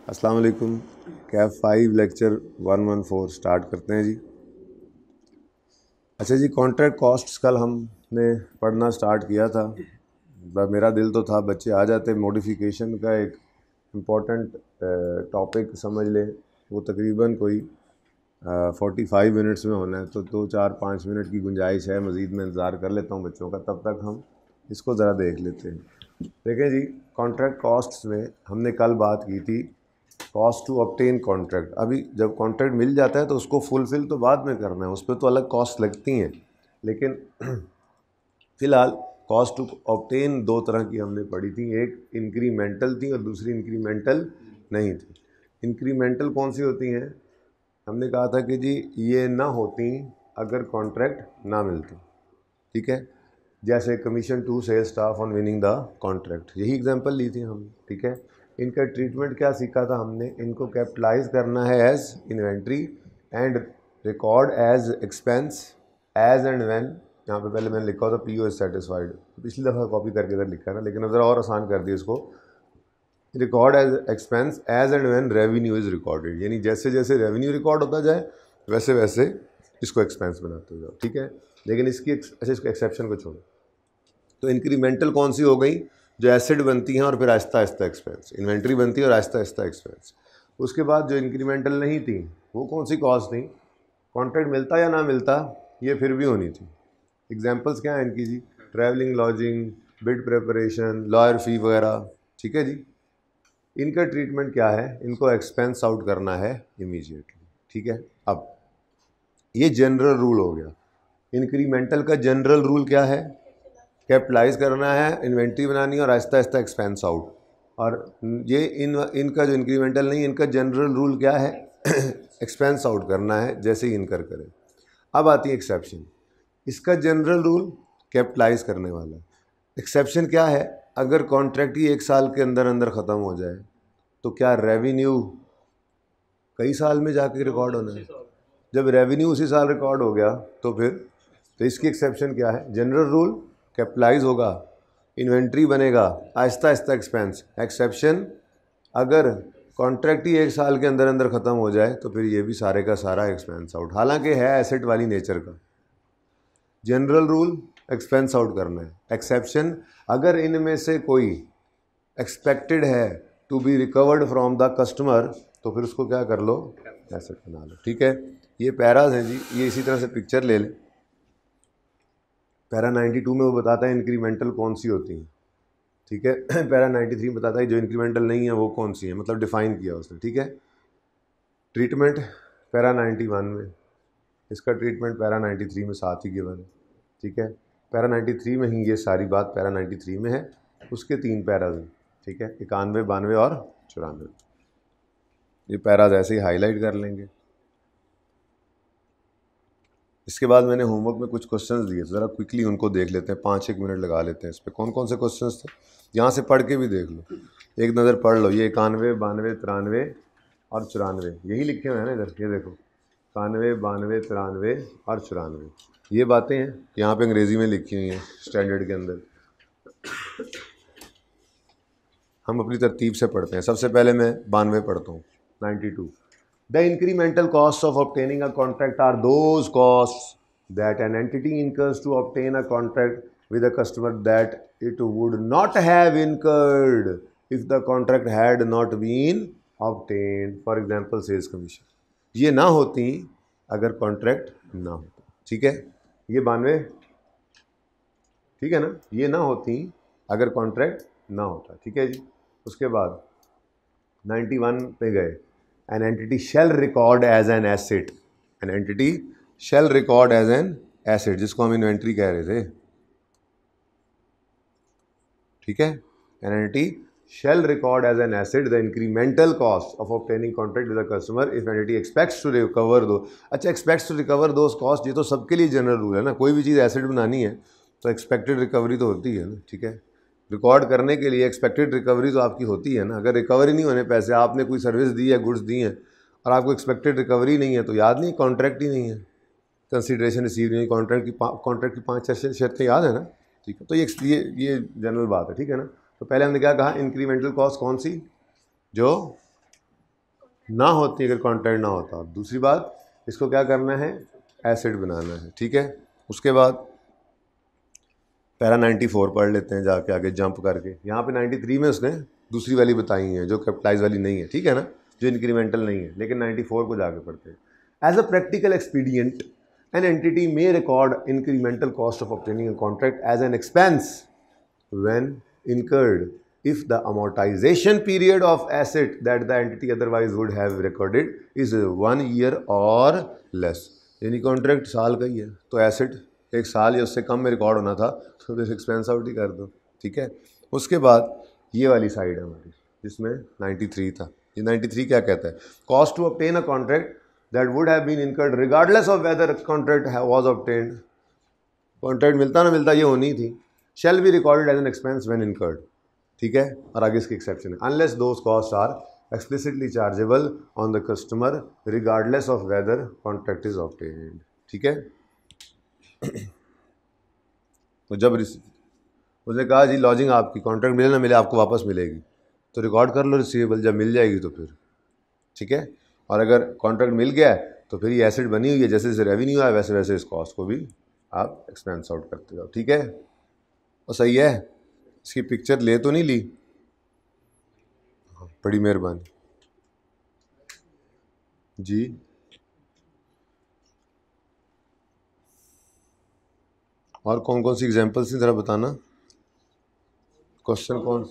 अस्सलाम वालेकुम। Kaif 5 lecture 114 start करते हैं जी। अच्छा जी, कॉन्ट्रैक्ट कॉस्ट्स कल हमने पढ़ना स्टार्ट किया था। मेरा दिल तो था बच्चे आ जाते, मॉडिफिकेशन का एक इम्पॉर्टेंट टॉपिक समझ लें, वो तकरीबन कोई 45 मिनट्स में होना है, तो 2 4 5 मिनट की गुंजाइश है, मज़ीद में इंतज़ार कर लेता हूँ बच्चों का, तब तक हम इसको ज़रा देख लेते हैं। देखें जी, कॉन्ट्रैक्ट कॉस्ट्स में हमने कल बात की थी कॉस्ट टू ऑब्टेन कॉन्ट्रैक्ट। अभी जब कॉन्ट्रैक्ट मिल जाता है तो उसको फुलफ़िल तो बाद में करना है, उस पर तो अलग कॉस्ट लगती हैं, लेकिन फ़िलहाल कॉस्ट टू ऑब्टेन दो तरह की हमने पढ़ी थी, एक इंक्रीमेंटल थी और दूसरी इंक्रीमेंटल नहीं थी। इंक्रीमेंटल कौन सी होती हैं? हमने कहा था कि जी ये ना होती अगर कॉन्ट्रैक्ट ना मिलती, ठीक है। जैसे commission to sales staff on winning the contract, यही एग्जांपल ली थी हम, ठीक है। इनका ट्रीटमेंट क्या सीखा था हमने? इनको कैपिटलाइज करना है as inventory and record as expense as and when. यहाँ पे पहले मैंने लिखा था पीओ इज सेटिस्फाइड, पिछली दफ़ा कॉपी करके इधर लिखा है ना, लेकिन ज़रा और आसान कर दिया इसको। Record as expense as and when revenue is recorded, यानी जैसे जैसे रेवेन्यू रिकॉर्ड होता जाए वैसे वैसे इसको एक्सपेंस बनाते जाओ, ठीक है। लेकिन इसकी अच्छा, इसको एक्सेप्शन को छोड़ो। तो इंक्रीमेंटल कौन सी हो गई? जो एसिड बनती हैं और फिर आहिस्ता आहिस्ता एक्सपेंस, इन्वेंट्री बनती है और आहिस्ता आहिस्ता एक्सपेंस। उसके बाद जो इंक्रीमेंटल नहीं थी वो कौन सी कॉस्ट थी? कॉन्ट्रैक्ट मिलता या ना मिलता ये फिर भी होनी थी। एग्जांपल्स क्या हैं इनकी जी? Travelling, lodging, bid preparation, lawyer fee वगैरह, ठीक है जी। इनका ट्रीटमेंट क्या है? इनको एक्सपेंस आउट करना है इमीडिएटली, ठीक है। अब ये जनरल रूल हो गया। इंक्रीमेंटल का जनरल रूल क्या है? कैपिटलाइज करना है, इन्वेंट्री बनानी है और आहिस्ता आहिस्ता एक्सपेंस आउट। और ये इनका जो इंक्रीमेंटल नहीं, इनका जनरल रूल क्या है? एक्सपेंस आउट करना है जैसे ही इनकर करें। अब आती है एक्सेप्शन। इसका जनरल रूल कैपिटलाइज करने वाला है। एक्सेप्शन क्या है? अगर कॉन्ट्रैक्ट ही 1 साल के अंदर अंदर ख़त्म हो जाए तो क्या रेवेन्यू कई साल में जाके रिकॉर्ड होना है? जब रेवेन्यू उसी साल रिकॉर्ड हो गया तो फिर, तो इसकी एक्सेप्शन क्या है? जनरल रूल कैपिटलाइज होगा, इन्वेंट्री बनेगा, आहिस्ता आहिस्ता एक्सपेंस। एक्सेप्शन, अगर कॉन्ट्रैक्ट ही 1 साल के अंदर अंदर ख़त्म हो जाए तो फिर ये भी सारे का सारा एक्सपेंस आउट, हालांकि है एसेट वाली नेचर का। जनरल रूल एक्सपेंस आउट करना है। एक्सेप्शन, अगर इनमें से कोई एक्सपेक्टेड है to be recovered from the customer तो फिर उसको क्या कर लो? एसेट बना लो, ठीक है। ये पैराज हैं जी, ये इसी तरह से पिक्चर ले लें। पैरा 92 में वो बताता है इंक्रीमेंटल कौन सी होती हैं, ठीक है। पैरा 93 में बताता है जो इंक्रीमेंटल नहीं है वो कौन सी है, मतलब डिफ़ाइन किया उसने, ठीक है। ट्रीटमेंट पैरा 91 में, इसका ट्रीटमेंट पैरा 93 में साथ ही गिवन है, ठीक है। पैरा 93 में ही ये सारी बात पैरा 93 में है, उसके 3 पैराज हैं, ठीक है, 91, 92 और 94। ये पैराज ऐसे ही हाईलाइट कर लेंगे। इसके बाद मैंने होमवर्क में कुछ क्वेश्चंस दिए, ज़रा क्विकली उनको देख लेते हैं, 5-1 मिनट लगा लेते हैं इस पर। कौन कौन से क्वेश्चंस थे यहाँ से पढ़ के भी देख लो, एक नज़र पढ़ लो। ये 91, 92, 93 और 94 यही लिखे हुए हैं ना इधर, ये देखो 91, 92, 93 और 94, ये बातें हैं यहाँ पे अंग्रेज़ी में लिखी हुई हैं स्टैंडर्ड के अंदर। हम अपनी तरतीब से पढ़ते हैं। सबसे पहले मैं 92 पढ़ता हूँ, 92। The incremental costs of obtaining a contract are those costs that an entity incurs to obtain a contract with a customer that it would not have incurred if the contract had not been obtained. For example, sales commission. ये ना होती अगर contract ना होता, ठीक है। ये 92, ठीक है ना, ये ना होती अगर कॉन्ट्रैक्ट ना होता, ठीक है जी। उसके बाद 91 पे गए, an entity shall record as an asset, an entity shall record as an asset, जिसको हम इन्वेंट्री कह रहे थे, ठीक है। an entity shall record as an asset the incremental cost of obtaining contract with a customer if entity expects to recover those। अच्छा, expects to recover those cost, ये तो सबके लिए जनरल रूल है ना, कोई भी चीज़ एसेट बनानी है तो एक्सपेक्टेड रिकवरी तो होती है ना, ठीक है। रिकॉर्ड करने के लिए एक्सपेक्टेड रिकवरी तो आपकी होती है ना। अगर रिकवरी नहीं होने पैसे, आपने कोई सर्विस दी है, गुड्स दी हैं और आपको एक्सपेक्टेड रिकवरी नहीं है तो याद नहीं, कॉन्ट्रैक्ट ही नहीं है, कंसीडरेशन रिसीव नहीं, कॉन्ट्रैक्ट की 5-6 शर्तें याद है ना, ठीक है। तो ये जनरल बात है, ठीक है ना। तो पहले हमने क्या कहा? इंक्रीमेंटल कॉस्ट कौन सी? जो ना होती अगर कॉन्ट्रैक्ट ना होता। दूसरी बात, इसको क्या करना है, एसेट बनाना है, ठीक है। उसके बाद पैरा 94 पढ़ लेते हैं जाके आगे जंप करके। यहाँ पे 93 में उसने दूसरी वाली बताई है जो कैपिटलाइज वाली नहीं है, ठीक है ना, जो इंक्रीमेंटल नहीं है, लेकिन 94 को जाके पढ़ते हैं। As a practical expedient an entity may record incremental cost of obtaining a contract as an expense when incurred if the amortization period of asset that the entity otherwise would have recorded is 1 year or less। यानी contract साल का ही है तो asset एक साल या उससे कम में रिकॉर्ड होना था तो फिर एक्सपेंस आउट ही कर दो, ठीक है। उसके बाद ये वाली साइड है हमारी जिसमें 93 था। ये 93 क्या कहता है, cost to obtain a contract that would have been incurred regardless of whether contract was obtained. Contract मिलता ना मिलता ये होनी थी, shall be recorded as an expense when incurred, ठीक है। और आगे इसकी एक्सेप्शन है, unless those costs are explicitly chargeable on the customer regardless of whether contract is obtained, ठीक है। तो जब उसने कहा जी लॉजिंग आपकी कॉन्ट्रैक्ट मिले ना मिले आपको वापस मिलेगी, तो रिकॉर्ड कर लो रिसीवेबल, जब मिल जाएगी तो फिर ठीक है। और अगर कॉन्ट्रैक्ट मिल गया है तो फिर ये एसेट बनी हुई है, जैसे जैसे रेवेन्यू आया वैसे वैसे इस कॉस्ट को भी आप एक्सपेंस आउट करते जाओ, ठीक है। और सही है, इसकी पिक्चर ले तो नहीं ली, बड़ी मेहरबानी जी। और कौन कौन सी एग्जांपल्स थी ज़रा बताना, क्वेश्चन कौन।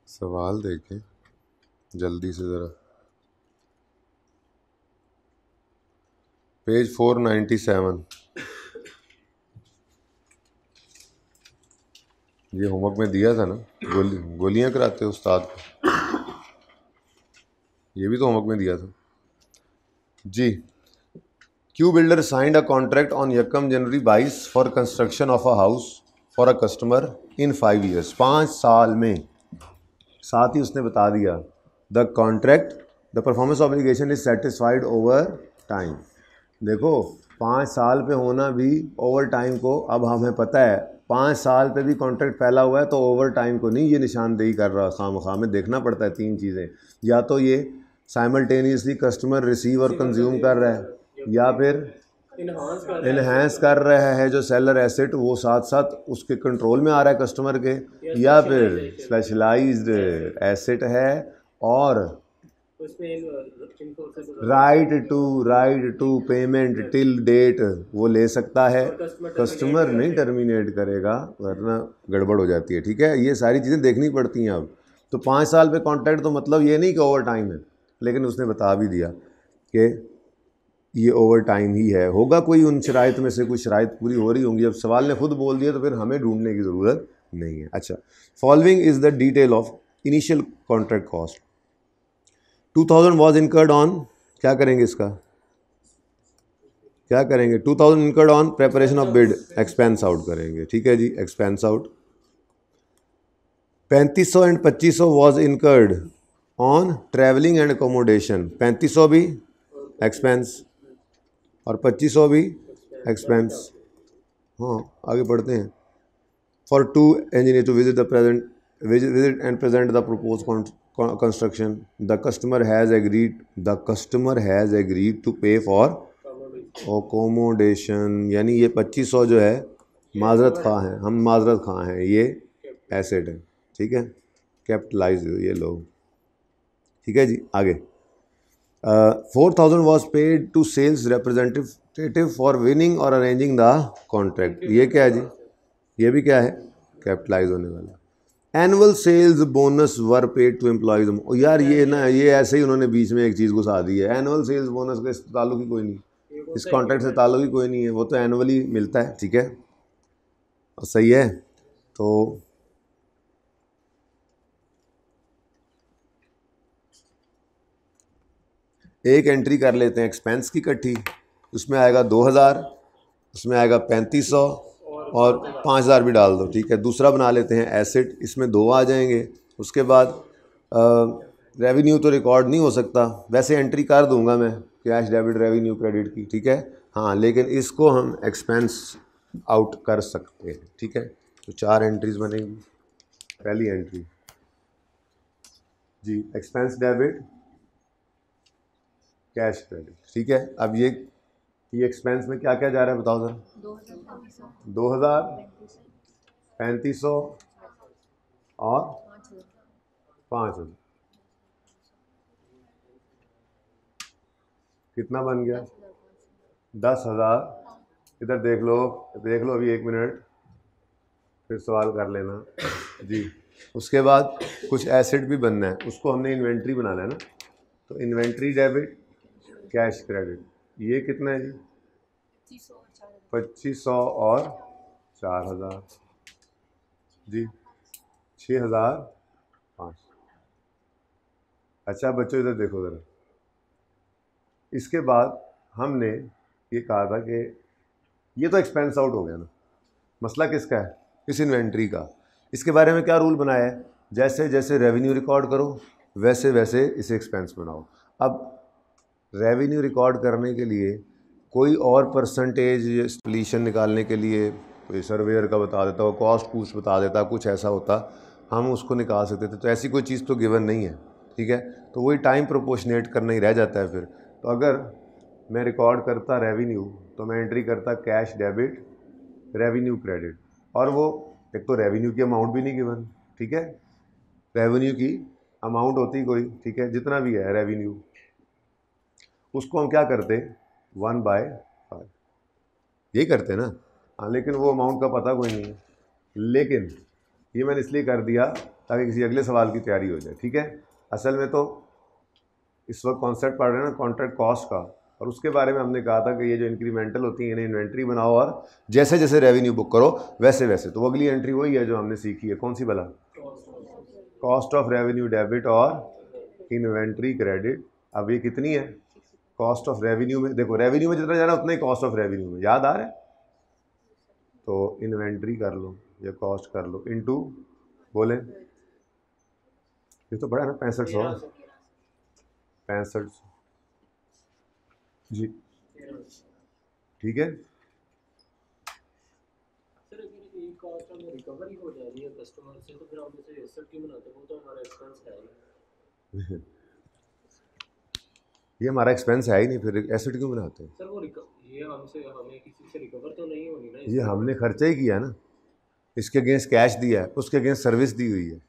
सवाल देखें जल्दी से ज़रा, पेज 497। ये होमवर्क में दिया था ना, गोलियां कराते उस्ताद को, ये भी तो होमवर्क में दिया था जी। Q builder signed a contract on यकम January 22 for construction of a house for a customer in 5 years, 5 साल में। साथ ही उसने बता दिया the contract the performance obligation is satisfied over time. देखो 5 साल पे होना भी ओवर टाइम को, अब हमें पता है 5 साल पे भी कॉन्ट्रैक्ट फैला हुआ है तो ओवर टाइम को नहीं ये निशानदेही कर रहा, खामखा में देखना पड़ता है 3 चीज़ें, या तो ये साइमल्टेनियसली कस्टमर रिसीव और कंज्यूम कर रहा है, या फिर इन्हांस कर रहा है जो सेलर एसेट वो साथ साथ उसके कंट्रोल में आ रहा है कस्टमर के, या फिर स्पेशलाइज्ड एसेट है और right to payment till date वो ले सकता है, कस्टमर नहीं टर्मिनेट करेगा वरना गड़बड़ हो जाती है, ठीक है। ये सारी चीज़ें देखनी पड़ती हैं अब। तो 5 साल पे कॉन्ट्रैक्ट तो मतलब ये नहीं कि ओवर टाइम है, लेकिन उसने बता भी दिया कि ये ओवर टाइम ही है, होगा कोई उन शराइत में से कुछ शराइत पूरी हो रही होंगी। अब सवाल ने खुद बोल दिया तो फिर हमें ढूंढने की ज़रूरत नहीं है। अच्छा, following is the detail of initial contract cost. 2000 was incurred on, क्या करेंगे इसका, क्या करेंगे, 2000 incurred on preparation of bid, expense out करेंगे, ठीक है जी, expense out. 3500 and 2500 was incurred on travelling and accommodation, 3500 भी एक्सपेंस और 2500 भी एक्सपेंस। हाँ आगे बढ़ते हैं। For 2 engineers to visit and present the proposed construction, the customer has agreed to pay for accommodation। यानी ये 2500 जो है माजरत खां है, हम माजरत खां हैं, ये एसेट है, ठीक है, कैपिटलाइज ये लोग, ठीक है जी। आगे 4000 was paid to sales representative for winning और अरेंजिंग द कॉन्ट्रैक्ट, ये क्या है जी, ये भी क्या है, कैपिटलाइज होने वाला। Annual sales bonus were paid to employees, यार ये ना ये ऐसे ही उन्होंने बीच में एक चीज़ घुसा दी है, एनुअल सेल्स बोनस का इस ताल्लुक ही कोई नहीं, इस कॉन्ट्रैक्ट से ताल्लुक ही कोई नहीं है, वो तो एनुअली मिलता है, ठीक है, और सही है। तो एक एंट्री कर लेते हैं एक्सपेंस की इकट्ठी, उसमें आएगा 2000, उसमें आएगा 3500 और 5000 भी डाल दो, ठीक है। दूसरा बना लेते हैं एसेट, इसमें 2 आ जाएंगे। उसके बाद रेवेन्यू तो रिकॉर्ड नहीं हो सकता, वैसे एंट्री कर दूंगा मैं कैश डेबिट रेवेन्यू क्रेडिट की, ठीक है, हाँ, लेकिन इसको हम एक्सपेंस आउट कर सकते हैं, ठीक है। तो 4 एंट्रीज बनेंगी। पहली एंट्री जी एक्सपेंस डेबिट कैश क्रेडिट, ठीक है। अब ये एक्सपेंस में क्या क्या जा रहा है बताओ जरा। 2000, 3500 और 5000, कितना बन गया? 10,000। इधर देख लो अभी 1 मिनट, फिर सवाल कर लेना जी। उसके बाद कुछ एसेट भी बनना है, उसको हमने इन्वेंट्री बनाना है ना, तो इन्वेंट्री डेबिट कैश क्रेडिट, ये कितना है जी? 2500 और 4000 जी, 6005। अच्छा बच्चों इधर देखो ज़रा, इसके बाद हमने ये कहा था कि ये तो एक्सपेंस आउट हो गया ना, मसला किसका है? इस इन्वेंट्री का। इसके बारे में क्या रूल बनाया है? जैसे जैसे रेवेन्यू रिकॉर्ड करो वैसे वैसे इसे एक्सपेंस बनाओ। अब रेवेन्यू रिकॉर्ड करने के लिए कोई और परसेंटेज स्प्लीशन निकालने के लिए कोई सर्वेयर का बता देता, कॉस्ट कुछ बता देता, कुछ ऐसा होता, हम उसको निकाल सकते थे। तो ऐसी कोई चीज़ तो गिवन नहीं है, ठीक है। तो वही टाइम प्रोपोर्शनेट करना ही रह जाता है फिर। तो अगर मैं रिकॉर्ड करता रेवेन्यू तो मैं एंट्री करता कैश डेबिट रेवेन्यू क्रेडिट, और वो एक तो रेवेन्यू की अमाउंट भी नहीं गिवन, ठीक है, रेवेन्यू की अमाउंट होती कोई, ठीक है, जितना भी है रेवेन्यू, उसको हम क्या करते 1/5 यही करते ना, हाँ, लेकिन वो अमाउंट का पता कोई नहीं है। लेकिन ये मैंने इसलिए कर दिया ताकि किसी अगले सवाल की तैयारी हो जाए, ठीक है। असल में तो इस वक्त कॉन्सेप्ट पढ़ रहे हैं ना कॉन्ट्रैक्ट कॉस्ट का, और उसके बारे में हमने कहा था कि ये जो इंक्रीमेंटल होती है इन्हें इन्वेंट्री बनाओ और जैसे जैसे रेवेन्यू बुक करो वैसे वैसे। तो अगली एंट्री वही है जो हमने सीखी है, कौन सी भला? कॉस्ट ऑफ रेवेन्यू डेबिट और इन्वेंट्री क्रेडिट। अब ये कितनी है? कॉस्ट ऑफ रेवेन्यू में, देखो रेवेन्यू में जितना जाना उतना ही कॉस्ट ऑफ रेवेन्यू में, याद आ रहा है? तो इन्वेंट्री कर लो या कॉस्ट कर लो इनटू, बोले ये तो बड़ा है ना, 6500 जी, ठीक है। सर अगर एक कॉस्ट हमें रिकवरी हो जा रही है कस्टमर से, तो फिर हम उसे एसेट क्यों बनाते हैं? वो तो हमारा एक्सपेंस है ही। ये हमारा एक्सपेंस है ही नहीं, फिर एसेट क्यों बनाते हैं? सर वो ये हमें किसी से रिकवर तो नहीं होनी ना, ये हमने खर्चा ही किया ना, इसके अगेंस्ट कैश दिया है, उसके अगेंस्ट सर्विस दी हुई है,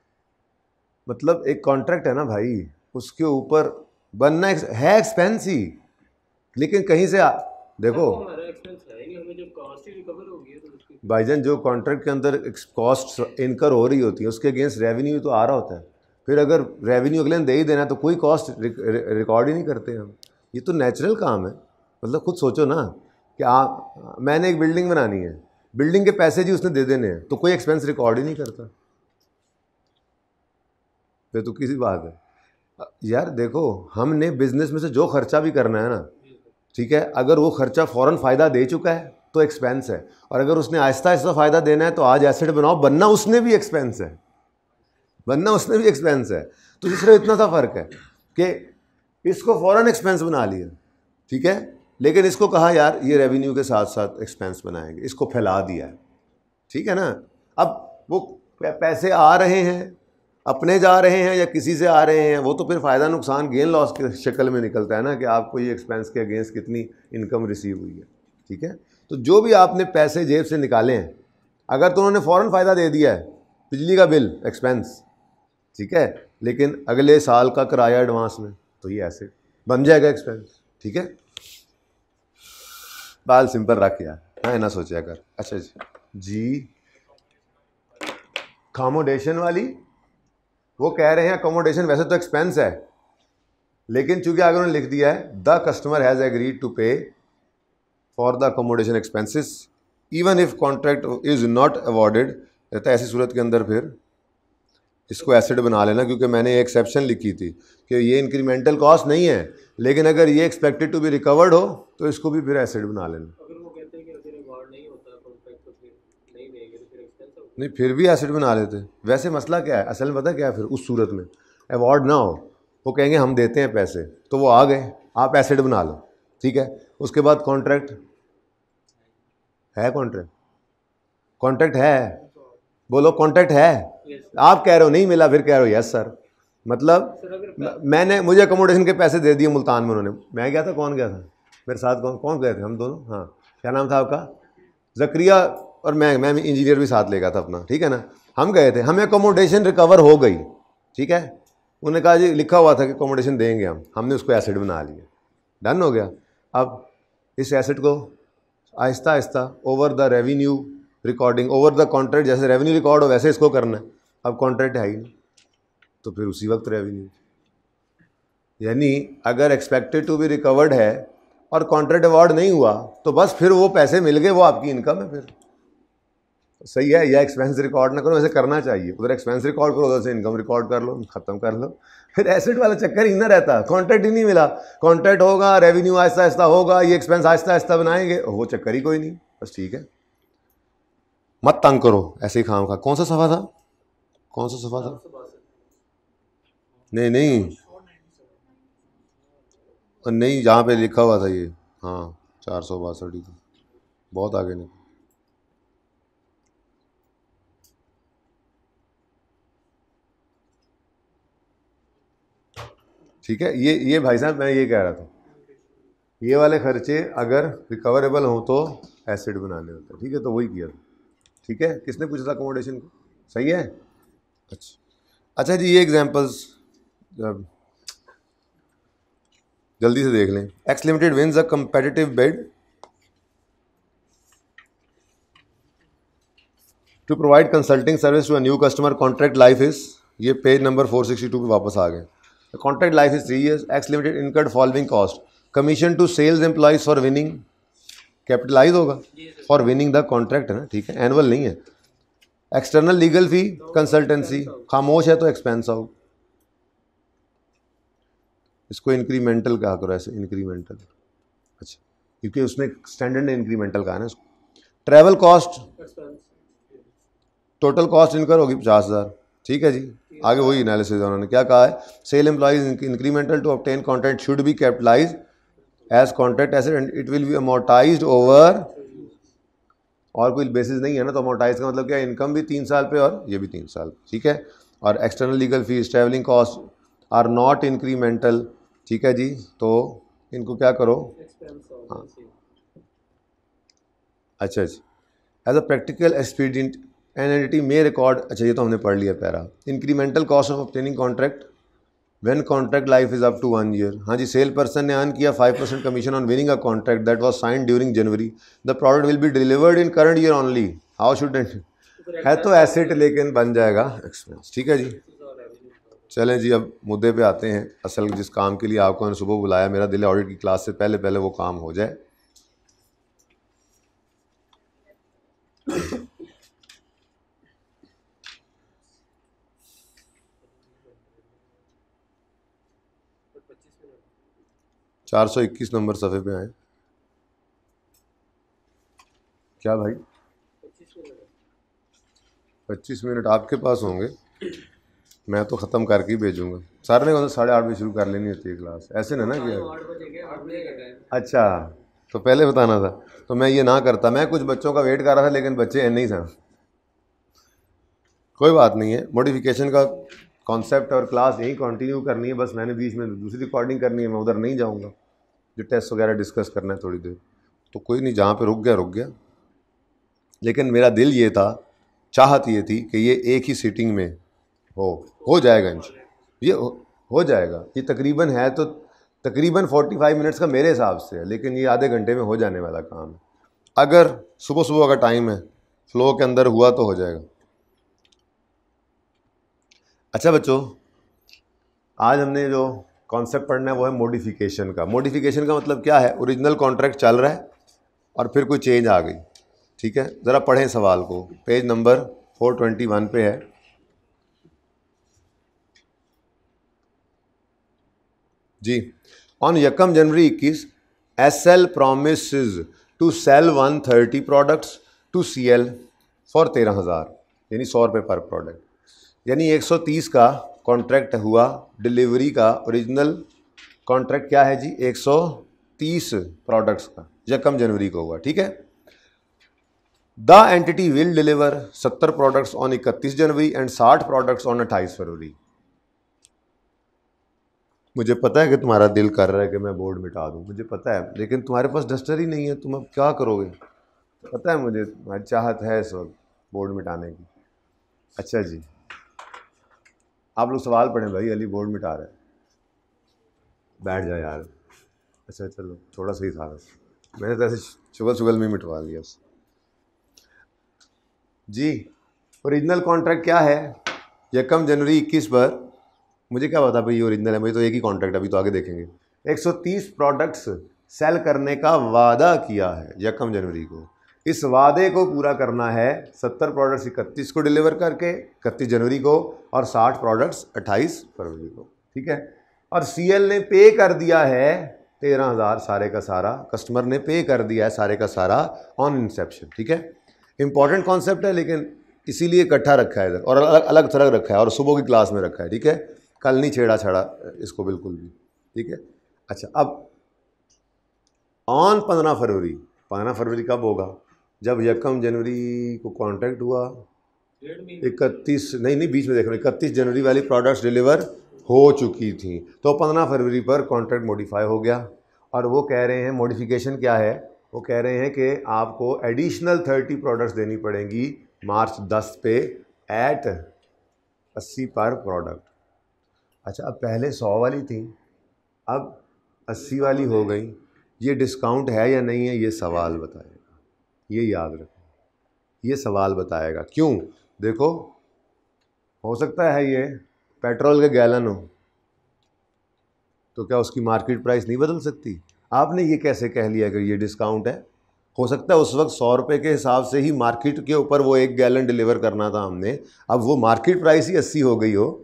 मतलब एक कॉन्ट्रैक्ट है ना भाई, उसके ऊपर बनना है एक्सपेंस ही, लेकिन कहीं से देखो हमारा एक्सपेंस है ही नहीं, हमें जब कॉस्ट ही रिकवर हो गई तो उसकी भाईजान जो कॉन्ट्रैक्ट के अंदर कॉस्ट इनकर हो रही होती है उसके अगेंस्ट रेवेन्यू तो आ रहा होता है, फिर अगर रेवेन्यू अगले दिन दे ही देना तो कोई कॉस्ट रिकॉर्ड ही नहीं करते हम। ये तो नेचुरल काम है, मतलब खुद सोचो ना कि मैंने एक बिल्डिंग बनानी है, बिल्डिंग के पैसे जी उसने दे देने हैं, तो कोई एक्सपेंस रिकॉर्ड ही नहीं करता, फिर तो किसी बात है यार। देखो हमने बिजनेस में से जो खर्चा भी करना है ना, ठीक है, अगर वो खर्चा फ़ौरन फ़ायदा दे चुका है तो एक्सपेंस है, और अगर उसने आहिस्ता आहिस्ता फ़ायदा देना है तो आज एसेट बनाओ, बनना उसने भी एक्सपेंस है, बनना उसने भी एक्सपेंस है। तो सिर्फ इतना सा फ़र्क है कि इसको फ़ौरन एक्सपेंस बना लिया, ठीक है, लेकिन इसको कहा यार ये रेवेन्यू के साथ साथ एक्सपेंस बनाएंगे, इसको फैला दिया है, ठीक है ना। अब वो पैसे आ रहे हैं, अपने जा रहे हैं या किसी से आ रहे हैं, वो तो फिर फ़ायदा नुकसान गेन लॉस की शक्ल में निकलता है ना कि आपको ये एक्सपेंस के अगेंस्ट कितनी इनकम रिसीव हुई है, ठीक है। तो जो भी आपने पैसे जेब से निकाले हैं, अगर तो उन्होंने फ़ौरन फ़ायदा दे दिया है, बिजली का बिल एक्सपेंस, ठीक है, लेकिन अगले साल का किराया एडवांस में, तो ये ऐसे बन जाएगा एक्सपेंस, ठीक है। बाल सिंपल रख यार, मैं ना सोचा कर। अच्छा जी अकोमोडेशन वाली, वो कह रहे हैं अकोमोडेशन वैसे तो एक्सपेंस है, लेकिन चूंकि आगे उन्होंने लिख दिया है the customer has agreed to pay for the accommodation expenses even if contract is not awarded. रहता है ऐसी सूरत के अंदर फिर इसको एसिड बना लेना, क्योंकि मैंने एक्सेप्शन लिखी थी कि ये इंक्रीमेंटल कॉस्ट नहीं है, लेकिन अगर ये एक्सपेक्टेड टू बी रिकवर्ड हो तो इसको भी फिर एसिड बना लेना। अगर वो कहते हैं कि अगर अवार्ड नहीं होता कॉन्ट्रैक्ट तो फिर नहीं देंगे तो फिर एक्सपेंस होगा। नहीं, फिर भी एसिड बना लेते। वैसे मसला क्या है असल में, पता क्या है, फिर उस सूरत में अवार्ड ना हो, वो कहेंगे हम देते हैं पैसे, तो वो आ गए, आप एसिड बना लो, ठीक है। उसके बाद कॉन्ट्रैक्ट है, कॉन्ट्रैक्ट है, बोलो कॉन्ट्रैक्ट है। आप कह रहे हो नहीं मिला, फिर कह रहे हो यस सर। मतलब मैंने, मुझे अकोमोडेशन के पैसे दे दिए मुल्तान में उन्होंने, मैं गया था, कौन गया था मेरे साथ, कौन गए थे, हम दोनों, हाँ। क्या नाम था आपका? जक्रिया और मैं इंजीनियर भी साथ ले गया था अपना, ठीक है ना। हम गए थे, हमें अकोमोडेशन रिकवर हो गई, ठीक है। उन्होंने कहा जी लिखा हुआ था कि अकोमोडेशन देंगे हमने उसको एसिड बना लिया, डन हो गया। अब इस एसिड को Aahista Aahista over the revenue recording, over the contract, जैसे रेवेन्यू रिकॉर्ड हो वैसे इसको करना है। अब कॉन्ट्रैक्ट है ही नहीं, तो फिर उसी वक्त रेवेन्यू, यानी अगर एक्सपेक्टेड टू बी रिकवर्ड है और कॉन्ट्रैक्ट अवार्ड नहीं हुआ तो बस फिर वो पैसे मिल गए, वो आपकी इनकम है। फिर सही है, या एक्सपेंस रिकॉर्ड ना करो, ऐसे करना चाहिए, उधर एक्सपेंस रिकॉर्ड करो, उधर से इनकम रिकॉर्ड कर लो, ख़त्म कर लो। फिर एसेट वाला चक्कर ही ना रहता, कॉन्ट्रैक्ट ही नहीं मिला, कॉन्ट्रैक्ट होगा, रेवेन्यू आहिस्ता आहिस्ता होगा, ये एक्सपेंस आहिस्ता आहिस्ता बनाएंगे, वो चक्कर ही कोई नहीं, बस ठीक है। मत तंग करो ऐसे ही खाम खा। कौन सा सफ़ा था, कौन सा सफ़ा था? नहीं, नहीं जहाँ पे लिखा हुआ था ये, हाँ 462 ही था, बहुत आगे नहीं। ठीक है, ये भाई साहब मैं ये कह रहा था, ये वाले खर्चे अगर रिकवरेबल हों तो एसिड बनाने होते हैं, ठीक है। तो वही किया था, ठीक है। किसने पूछा था अकोमोडेशन को? सही है। अच्छा जी, ये एग्जांपल्स जल्दी से देख लें। X limited wins a competitive bid to provide consulting service to a new customer, contract life is, ये पेज नंबर 462 पे वापस आ गए। Contract life is 3 years। X limited incurred following cost, commission to sales employees for winning, capitalize होगा, for winning the contract है ना, ठीक है, एनुअल नहीं है। एक्सटर्नल लीगल फी, कंसल्टेंसी, खामोश है तो एक्सपेंस आउट। इसको इंक्रीमेंटल कहा करो, ऐसे इंक्रीमेंटल, अच्छा, क्योंकि उसने स्टैंडर्ड ने इंक्रीमेंटल कहा ना इसको। Travel cost, total cost incur होगी 50,000, ठीक है जी। आगे वही एनालिसिस उन्होंने क्या कहा है, sale employees incremental to obtain contract should be capitalize as contract asset and it will be amortized over, और कोई बेसिस नहीं है ना, तो अमोर्टाइज का मतलब क्या, इनकम भी 3 साल पे और ये भी 3 साल, ठीक है। और external legal fees, travelling cost are not incremental, ठीक है जी। तो इनको क्या करो, हाँ, अच्छा as a practical expedient an entity may record, अच्छा ये तो हमने पढ़ लिया para. Incremental cost of obtaining contract when contract life is up to 1 year, हाँ जी। सेल पर्सन ने अर्न किया 5% commission on winning a contract that was signed during January, the product will be delivered in current year only, how should it, है तो asset लेकिन बन जाएगा expense, ठीक है जी। चलें जी, अब मुद्दे पे आते हैं। असल जिस काम के लिए आपको मैंने सुबह बुलाया, मेरा दिल ऑडिट की क्लास से पहले पहले वो काम हो जाए। चार 421 नंबर सफ़े पे आए। क्या भाई? 25 मिनट आपके पास होंगे, मैं तो ख़त्म करके ही भेजूँगा। सर ने कहा 8:30 बजे शुरू कर लेनी होती है क्लास, ऐसे ना किया। अच्छा, तो पहले बताना था, तो मैं ये ना करता। मैं कुछ बच्चों का वेट कर रहा था, लेकिन बच्चे नहीं था। कोई बात नहीं है, मॉडिफिकेशन का कॉन्सेप्ट और क्लास यही कंटिन्यू करनी है, बस मैंने बीच में दूसरी रिकॉर्डिंग करनी है, मैं उधर नहीं जाऊँगा, जो टेस्ट वगैरह डिस्कस करना है थोड़ी देर। तो कोई नहीं, जहाँ पे रुक गया। लेकिन मेरा दिल ये था, चाहत ये थी कि ये एक ही सीटिंग में हो जाएगा इंशाल्लाह, ये हो जाएगा। ये तकरीबन है तो तकरीबन 45 मिनट्स का मेरे हिसाब से है, लेकिन ये आधे घंटे में हो जाने वाला काम है। अगर सुबह का टाइम है, फ्लो के अंदर हुआ तो हो जाएगा। अच्छा बच्चों, आज हमने जो कॉन्सेप्ट पढ़ना है वो है मॉडिफिकेशन का। मॉडिफिकेशन का मतलब क्या है, ओरिजिनल कॉन्ट्रैक्ट चल रहा है, और फिर कोई चेंज आ गई, ठीक है। ज़रा पढ़ें सवाल को, पेज नंबर 421 पे है। जी, ऑन यकम January 21 SL promises to sell 130 products to CL for 13,000, यानी 100 रुपये पर प्रोडक्ट, यानी 130 का कॉन्ट्रैक्ट हुआ। डिलीवरी का ओरिजिनल कॉन्ट्रैक्ट क्या है जी, 130 प्रोडक्ट्स का यकम जनवरी को हुआ, ठीक है। The entity will deliver 70 products on 31 January and 60 products on 28 फरवरी। मुझे पता है कि तुम्हारा दिल कर रहा है कि मैं बोर्ड मिटा दूं, मुझे पता है, लेकिन तुम्हारे पास डस्टर ही नहीं है, तुम अब क्या करोगे। पता है मुझे, तुम्हारी चाहत है इस वक्त बोर्ड मिटाने की। अच्छा जी, आप लोग सवाल पढ़ें भाई, अली बोर्ड मिटा रहा है, बैठ जाए यार। अच्छा चलो, थोड़ा सही था बस, मैंने तो ऐसे चुगल में मिटवा लिया जी। ओरिजिनल कॉन्ट्रैक्ट क्या है यकम जनवरी 21 पर, मुझे क्या पता भाई ये ओरिजिनल है, मुझे तो एक ही कॉन्ट्रैक्ट, अभी तो आगे देखेंगे। 130 प्रोडक्ट्स सेल करने का वादा किया है यकम जनवरी को। इस वादे को पूरा करना है 70 प्रोडक्ट्स 31 को डिलीवर करके 31 जनवरी को, और 60 प्रोडक्ट्स 28 फरवरी को, ठीक है। और CL ने पे कर दिया है 13,000, सारे का सारा कस्टमर ने पे कर दिया है सारे का सारा ऑन इंसेप्शन, ठीक है। इंपॉर्टेंट कॉन्सेप्ट है, लेकिन इसीलिए इकट्ठा रखा है इधर और अलग अलग थलग रखा है और सुबह की क्लास में रखा है, ठीक है। कल नहीं छेड़ा छाड़ा इसको बिल्कुल भी, ठीक है। अच्छा, अब ऑन 15 फरवरी कब होगा, जब यकम जनवरी को कॉन्ट्रैक्ट हुआ, 31 नहीं बीच में देख रहे, 31 जनवरी वाली प्रोडक्ट्स डिलीवर हो चुकी थी, तो 15 फरवरी पर कॉन्ट्रैक्ट मॉडिफाई हो गया। और वो कह रहे हैं मॉडिफिकेशन क्या है, वो कह रहे हैं कि आपको एडिशनल 30 प्रोडक्ट्स देनी पड़ेंगी मार्च 10 पे एट 80 पर प्रोडक्ट। अच्छा, अब पहले 100 वाली थी, अब 80 वाली हो गई, ये डिस्काउंट है या नहीं है, ये सवाल बताएगा, ये याद रखें, ये सवाल बताएगा। क्यों, देखो हो सकता है ये पेट्रोल के गैलन हो, तो क्या उसकी मार्केट प्राइस नहीं बदल सकती। आपने ये कैसे कह लिया कि ये डिस्काउंट है, हो सकता है उस वक्त 100 रुपये के हिसाब से ही मार्केट के ऊपर वो 1 गैलन डिलीवर करना था हमने, अब वो मार्केट प्राइस ही 80 हो गई हो,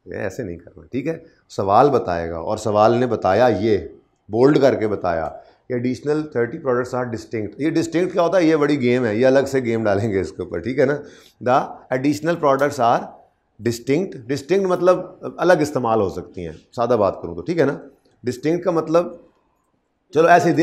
ऐसे नहीं करना, ठीक है। सवाल बताएगा, और सवाल ने बताया, ये बोल्ड करके बताया कि एडिशनल 30 प्रोडक्ट्स आर डिस्टिंक्ट। ये डिस्टिंक्ट क्या होता है, ये बड़ी गेम है, ये अलग से गेम डालेंगे इसके ऊपर, ठीक है ना। The additional products are distinct, distinct मतलब अलग इस्तेमाल हो सकती हैं, सादा बात करूँ तो, ठीक है ना। डिस्टिंक्ट का मतलब, चलो ऐसे ही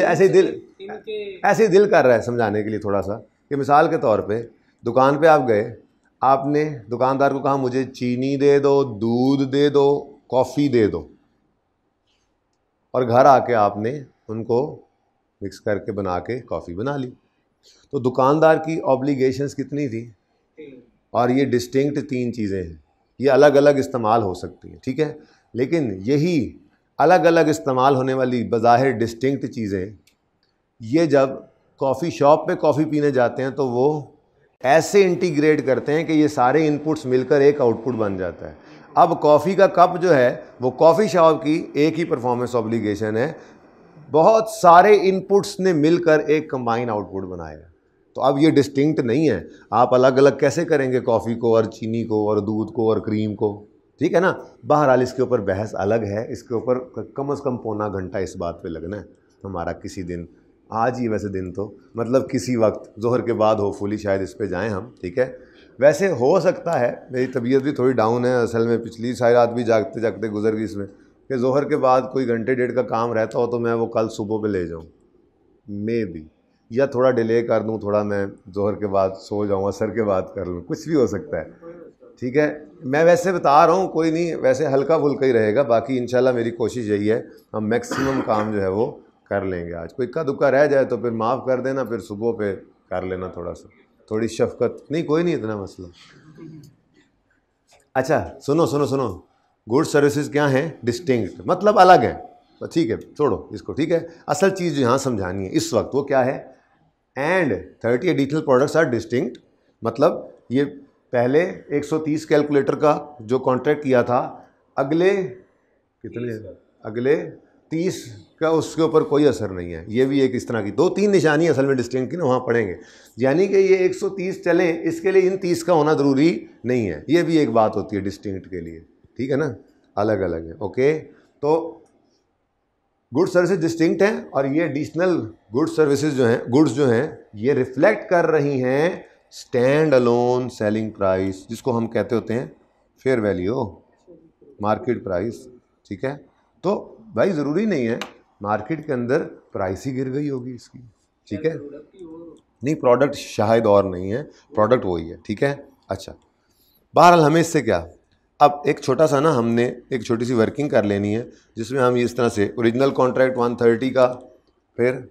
दिल कर रहा है समझाने के लिए थोड़ा सा, कि मिसाल के तौर पे दुकान पे आप गए, आपने दुकानदार को कहा मुझे चीनी दे दो, दूध दे दो, कॉफ़ी दे दो, और घर आके आपने उनको मिक्स करके बना के कॉफ़ी बना ली, तो दुकानदार की ऑब्लिगेशंस कितनी थी, और ये डिस्टिंक्ट 3 चीज़ें हैं, ये अलग अलग इस्तेमाल हो सकती हैं, ठीक है। लेकिन यही अलग अलग इस्तेमाल होने वाली बज़ाहिर डिस्टिंक्ट चीज़ें, ये जब कॉफ़ी शॉप पे कॉफ़ी पीने जाते हैं तो वो ऐसे इंटीग्रेट करते हैं कि ये सारे इनपुट्स मिलकर एक आउटपुट बन जाता है। अब कॉफ़ी का कप जो है वो कॉफ़ी शॉप की एक ही परफॉर्मेंस ऑब्लिगेशन है, बहुत सारे इनपुट्स ने मिलकर एक कंबाइन आउटपुट बनाया, तो अब ये डिस्टिंक्ट नहीं है। आप अलग अलग कैसे करेंगे कॉफ़ी को और चीनी को और दूध को और क्रीम को, ठीक है ना। बहरहाल इसके ऊपर बहस अलग है, इसके ऊपर कम से कम पौना घंटा इस बात पे लगना है हमारा किसी दिन, आज ही वैसे दिन तो मतलब किसी वक्त जोहर के बाद होपफुली शायद इस पे जाएं हम, ठीक है। वैसे हो सकता है, मेरी तबीयत भी थोड़ी डाउन है असल में, पिछली सारी रात भी जागते जागते गुजर गई इसमें, कि जोहर के बाद कोई घंटे डेढ़ का काम रहता हो तो मैं वो कल सुबह पे ले जाऊँ मे बी, या थोड़ा डिले कर दूँ, थोड़ा मैं जोहर के बाद सो जाऊँ, असर के बाद कर लूँ, कुछ भी हो सकता है, ठीक है। मैं वैसे बता रहा हूँ, कोई नहीं, वैसे हल्का फुल्का ही रहेगा, बाकी इंशाल्लाह मेरी कोशिश यही है हम मैक्सिमम काम जो है वो कर लेंगे। आज कोई इक्का दुक्का रह जाए तो फिर माफ़ कर देना, फिर सुबह पे कर लेना, थोड़ा सा थोड़ी शफकत, नहीं कोई नहीं इतना मसला। अच्छा सुनो सुनो सुनो, गुड्स सर्विसेज क्या हैं, डिस्टिंक्ट मतलब अलग है, तो ठीक है छोड़ो इसको, ठीक है। असल चीज़ यहाँ समझानी है इस वक्त वो क्या है, and 30 additional products are distinct, मतलब ये पहले 130 कैलकुलेटर का जो कॉन्ट्रैक्ट किया था, अगले कितने, अगले 30 का उसके ऊपर कोई असर नहीं है। ये भी एक इस तरह की 2-3 निशानी असल में डिस्टिंक्ट की ना, वहाँ पढ़ेंगे। यानी कि ये 130 चले, इसके लिए इन 30 का होना ज़रूरी नहीं है। ये भी एक बात होती है डिस्टिंक्ट के लिए, ठीक है ना, अलग अलग है। ओके, तो गुड सर्विसेज डिस्टिंक्ट हैं और ये एडिशनल गुड सर्विसेज जो हैं, गुड्स जो हैं, ये रिफ्लेक्ट कर रही हैं स्टैंड अलोन सेलिंग प्राइस, जिसको हम कहते होते हैं फेयर वैल्यू, मार्केट प्राइस, ठीक है। तो भाई ज़रूरी नहीं है मार्केट के अंदर प्राइस ही गिर गई होगी इसकी, ठीक है, नहीं, प्रोडक्ट शायद और नहीं है, प्रोडक्ट वही है, ठीक है। अच्छा, बहरहाल हमें इससे क्या, अब एक छोटा सा ना हमने एक छोटी सी वर्किंग कर लेनी है, जिसमें हम इस तरह से ओरिजिनल कॉन्ट्रैक्ट 130 का, फिर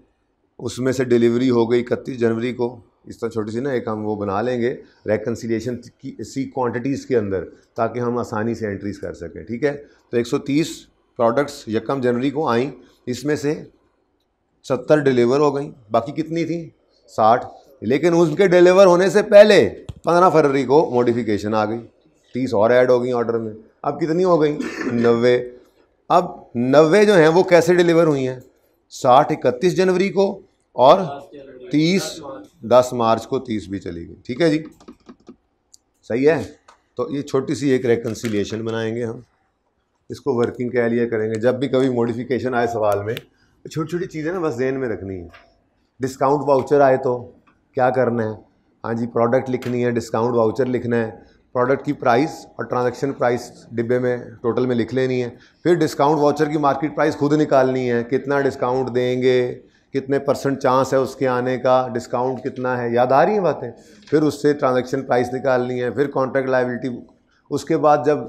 उसमें से डिलीवरी हो गई 31 जनवरी को, इस तरह छोटी सी ना एक हम वो बना लेंगे रेकन्सिलिएशन की सी क्वांटिटीज़ के अंदर, ताकि हम आसानी से एंट्रीज कर सकें, ठीक है। तो 130 प्रोडक्ट्स 1 जनवरी को आई, इसमें से 70 डिलीवर हो गई, बाकी कितनी थी 60, लेकिन उसके डिलीवर होने से पहले 15 फरवरी को मॉडिफिकेशन आ गई, 30 और ऐड हो गई ऑर्डर में। अब कितनी हो गई 90। अब 90 जो हैं वो कैसे डिलीवर हुई हैं, 60 31 जनवरी को और 30 10 मार्च को 30 भी चली गई, ठीक है जी, सही है। तो ये छोटी सी एक रेकन्सिलिएशन बनाएंगे हम, इसको वर्किंग कह लिया करेंगे। जब भी कभी मॉडिफिकेशन आए सवाल में, छोटी छोटी चीज़ें ना बस ज़हन में रखनी है। डिस्काउंट वाउचर आए तो क्या करना है, हाँ जी, प्रोडक्ट लिखनी है, डिस्काउंट वाउचर लिखना है, प्रोडक्ट की प्राइस और ट्रांजैक्शन प्राइस डिब्बे में टोटल में लिख लेनी है, फिर डिस्काउंट वाउचर की मार्केट प्राइस खुद निकालनी है, कितना डिस्काउंट देंगे, कितने % चांस है उसके आने का, डिस्काउंट कितना है, याद आ रही हैं बातें। फिर उससे ट्रांजैक्शन प्राइस निकालनी है, फिर कॉन्ट्रैक्ट लायबिलिटी। उसके बाद जब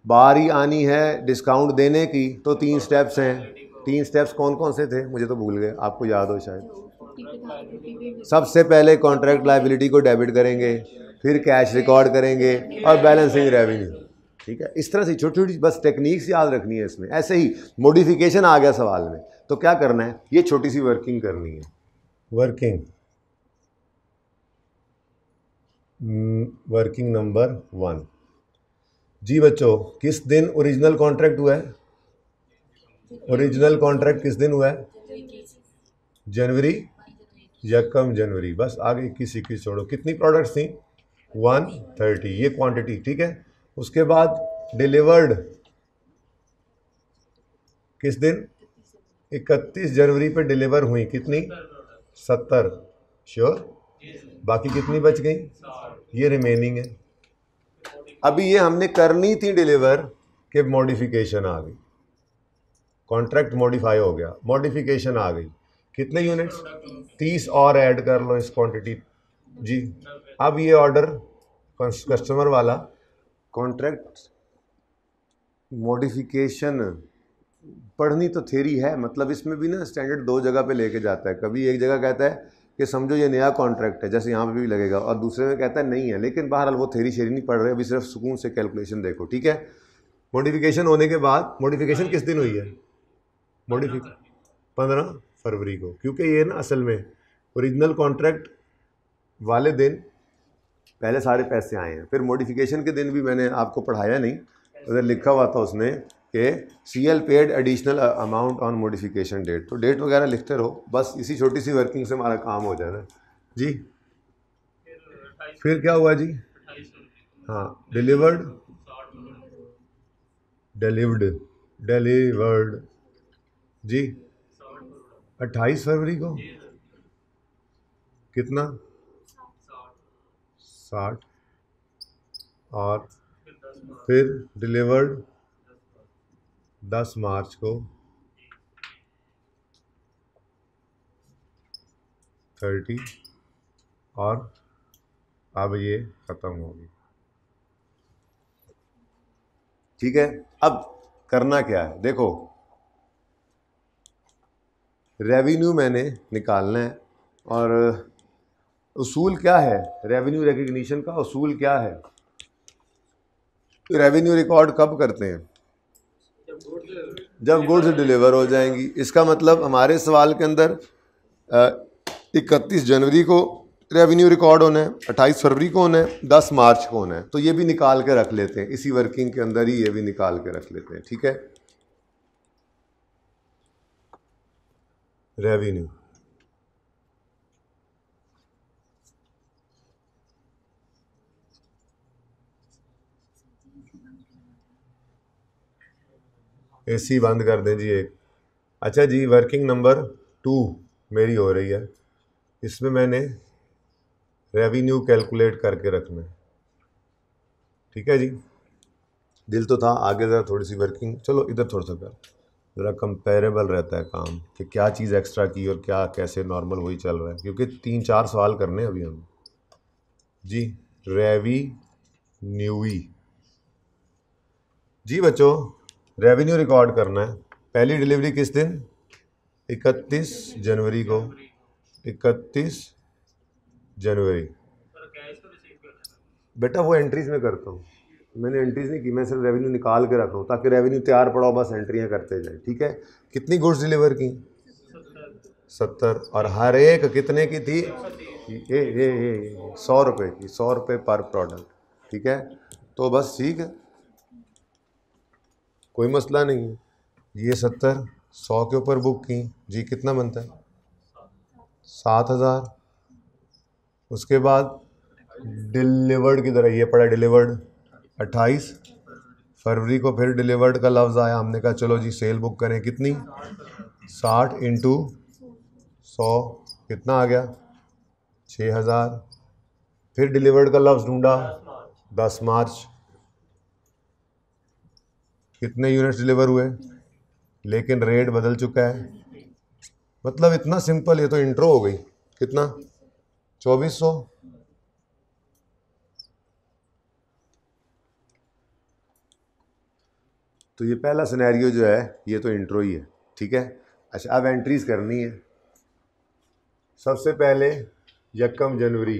बारी आनी है डिस्काउंट देने की तो 3 स्टेप्स हैं। 3 स्टेप्स कौन कौन से थे, मुझे तो भूल गए, आपको याद हो शायद। सबसे पहले कॉन्ट्रैक्ट लायबिलिटी को डेबिट करेंगे, फिर कैश रिकॉर्ड करेंगे और बैलेंसिंग रेवेन्यू, ठीक है। इस तरह से छोटी छोटी बस टेक्निक्स याद रखनी है इसमें। ऐसे ही मॉडिफिकेशन आ गया सवाल में तो क्या करना है, ये छोटी सी वर्किंग करनी है। वर्किंग नंबर 1 जी बच्चों, किस दिन ओरिजिनल कॉन्ट्रैक्ट हुआ है, ओरिजिनल कॉन्ट्रैक्ट किस दिन हुआ है, जनवरी 1 जनवरी, बस आगे 21 छोड़ो। कितनी प्रोडक्ट्स थी 130, ये क्वांटिटी, ठीक है। उसके बाद डिलीवर्ड किस दिन, 31 जनवरी पे डिलीवर हुई, कितनी 70, श्योर, बाकी कितनी बच गई, ये रिमेनिंग है। अभी ये हमने करनी थी डिलीवर के मॉडिफिकेशन आ गई, कॉन्ट्रैक्ट मॉडिफाई हो गया, मॉडिफिकेशन आ गई, कितने यूनिट्स 30 और ऐड कर लो इस क्वांटिटी जी। अब ये ऑर्डर कस्टमर वाला कॉन्ट्रैक्ट मॉडिफिकेशन पढ़नी तो थ्योरी है, मतलब इसमें भी ना स्टैंडर्ड 2 जगह पे लेके जाता है। कभी एक जगह कहता है कि समझो ये नया कॉन्ट्रैक्ट है, जैसे यहाँ पे भी लगेगा, और दूसरे में कहता है नहीं है। लेकिन बहरहाल वो थ्योरी शेरी नहीं पढ़ रहे, अभी सिर्फ सुकून से कैलकुलेशन देखो, ठीक है। मॉडिफिकेशन होने के बाद, मॉडिफिकेशन किस दिन हुई है, 15 फरवरी को, क्योंकि ये ना असल में ओरिजिनल कॉन्ट्रैक्ट वाले दिन पहले सारे पैसे आए हैं। फिर मॉडिफिकेशन के दिन भी मैंने आपको पढ़ाया नहीं, उधर लिखा हुआ था उसने कि CL paid additional amount on modification date, तो डेट वगैरह लिखते रहो, बस इसी छोटी सी वर्किंग से हमारा काम हो जाएगा जी। फिर क्या हुआ जी, हाँ, डिलीवर्ड जी 28 फरवरी को कितना 60, और फिर डिलीवर्ड 10 मार्च को 30, और अब ये ख़त्म होगी, ठीक है। अब करना क्या है, देखो रेवेन्यू मैंने निकालना है, और उसूल क्या है रेवेन्यू रिकग्निशन का, उसूल क्या है, रेवेन्यू रिकॉर्ड कब करते हैं, जब गुड्स डिलीवर हो जाएंगी। इसका मतलब हमारे सवाल के अंदर 31 जनवरी को रेवेन्यू रिकॉर्ड होना है, 28 फरवरी को होना है, 10 मार्च को होना है। तो ये भी निकाल के रख लेते हैं, इसी वर्किंग के अंदर ही ये भी निकाल के रख लेते हैं, ठीक है। रेवेन्यू। एसी बंद कर दें जी एक। अच्छा जी, वर्किंग नंबर 2 मेरी हो रही है, इसमें मैंने रेवेन्यू कैलकुलेट करके रखना है। ठीक है जी, दिल तो था आगे ज़रा थोड़ी सी वर्किंग, चलो इधर थोड़ा सा कर, ज़रा कंपेरेबल रहता है काम कि क्या चीज़ एक्स्ट्रा की और क्या कैसे नॉर्मल वही चल रहा है, क्योंकि 3-4 सवाल करने हैं अभी हम जी। रेवेन्यूई जी बच्चों, रेवेन्यू रिकॉर्ड करना है। पहली डिलीवरी किस दिन? 31 जनवरी को। 31 जनवरी। बेटा वो एंट्रीज में करता हूँ, मैंने एंट्रीज नहीं की, मैं सिर्फ रेवेन्यू निकाल के रख रहा हूँ ताकि रेवेन्यू तैयार पड़ा हो, बस एंट्रियाँ करते जाए। ठीक है, कितनी गुड्स डिलीवर की? 70। और हर एक कितने की थी? 100 रुपये की, 100 रुपये पर प्रोडक्ट। ठीक है, तो बस ठीक है, कोई मसला नहीं है। ये 70 100 के ऊपर बुक की जी, कितना बनता है? 7,000। उसके बाद डिलीवर्ड की तरह ये पड़ा डिलीवर्ड 28 फरवरी को, फिर डिलीवर्ड का लफ्ज़ आया, हमने कहा चलो जी सेल बुक करें। कितनी? 60 इंटू 100 कितना आ गया? 6,000। फिर डिलीवर्ड का लफ्ज़ ढूंढा 10 मार्च, कितने यूनिट्स डिलीवर हुए? लेकिन रेट बदल चुका है, मतलब इतना सिंपल, ये तो इंट्रो हो गई। कितना? 2400। तो ये पहला सिनेरियो जो है ये तो इंट्रो ही है। ठीक है, अच्छा अब एंट्रीज करनी है। सबसे पहले 1 जनवरी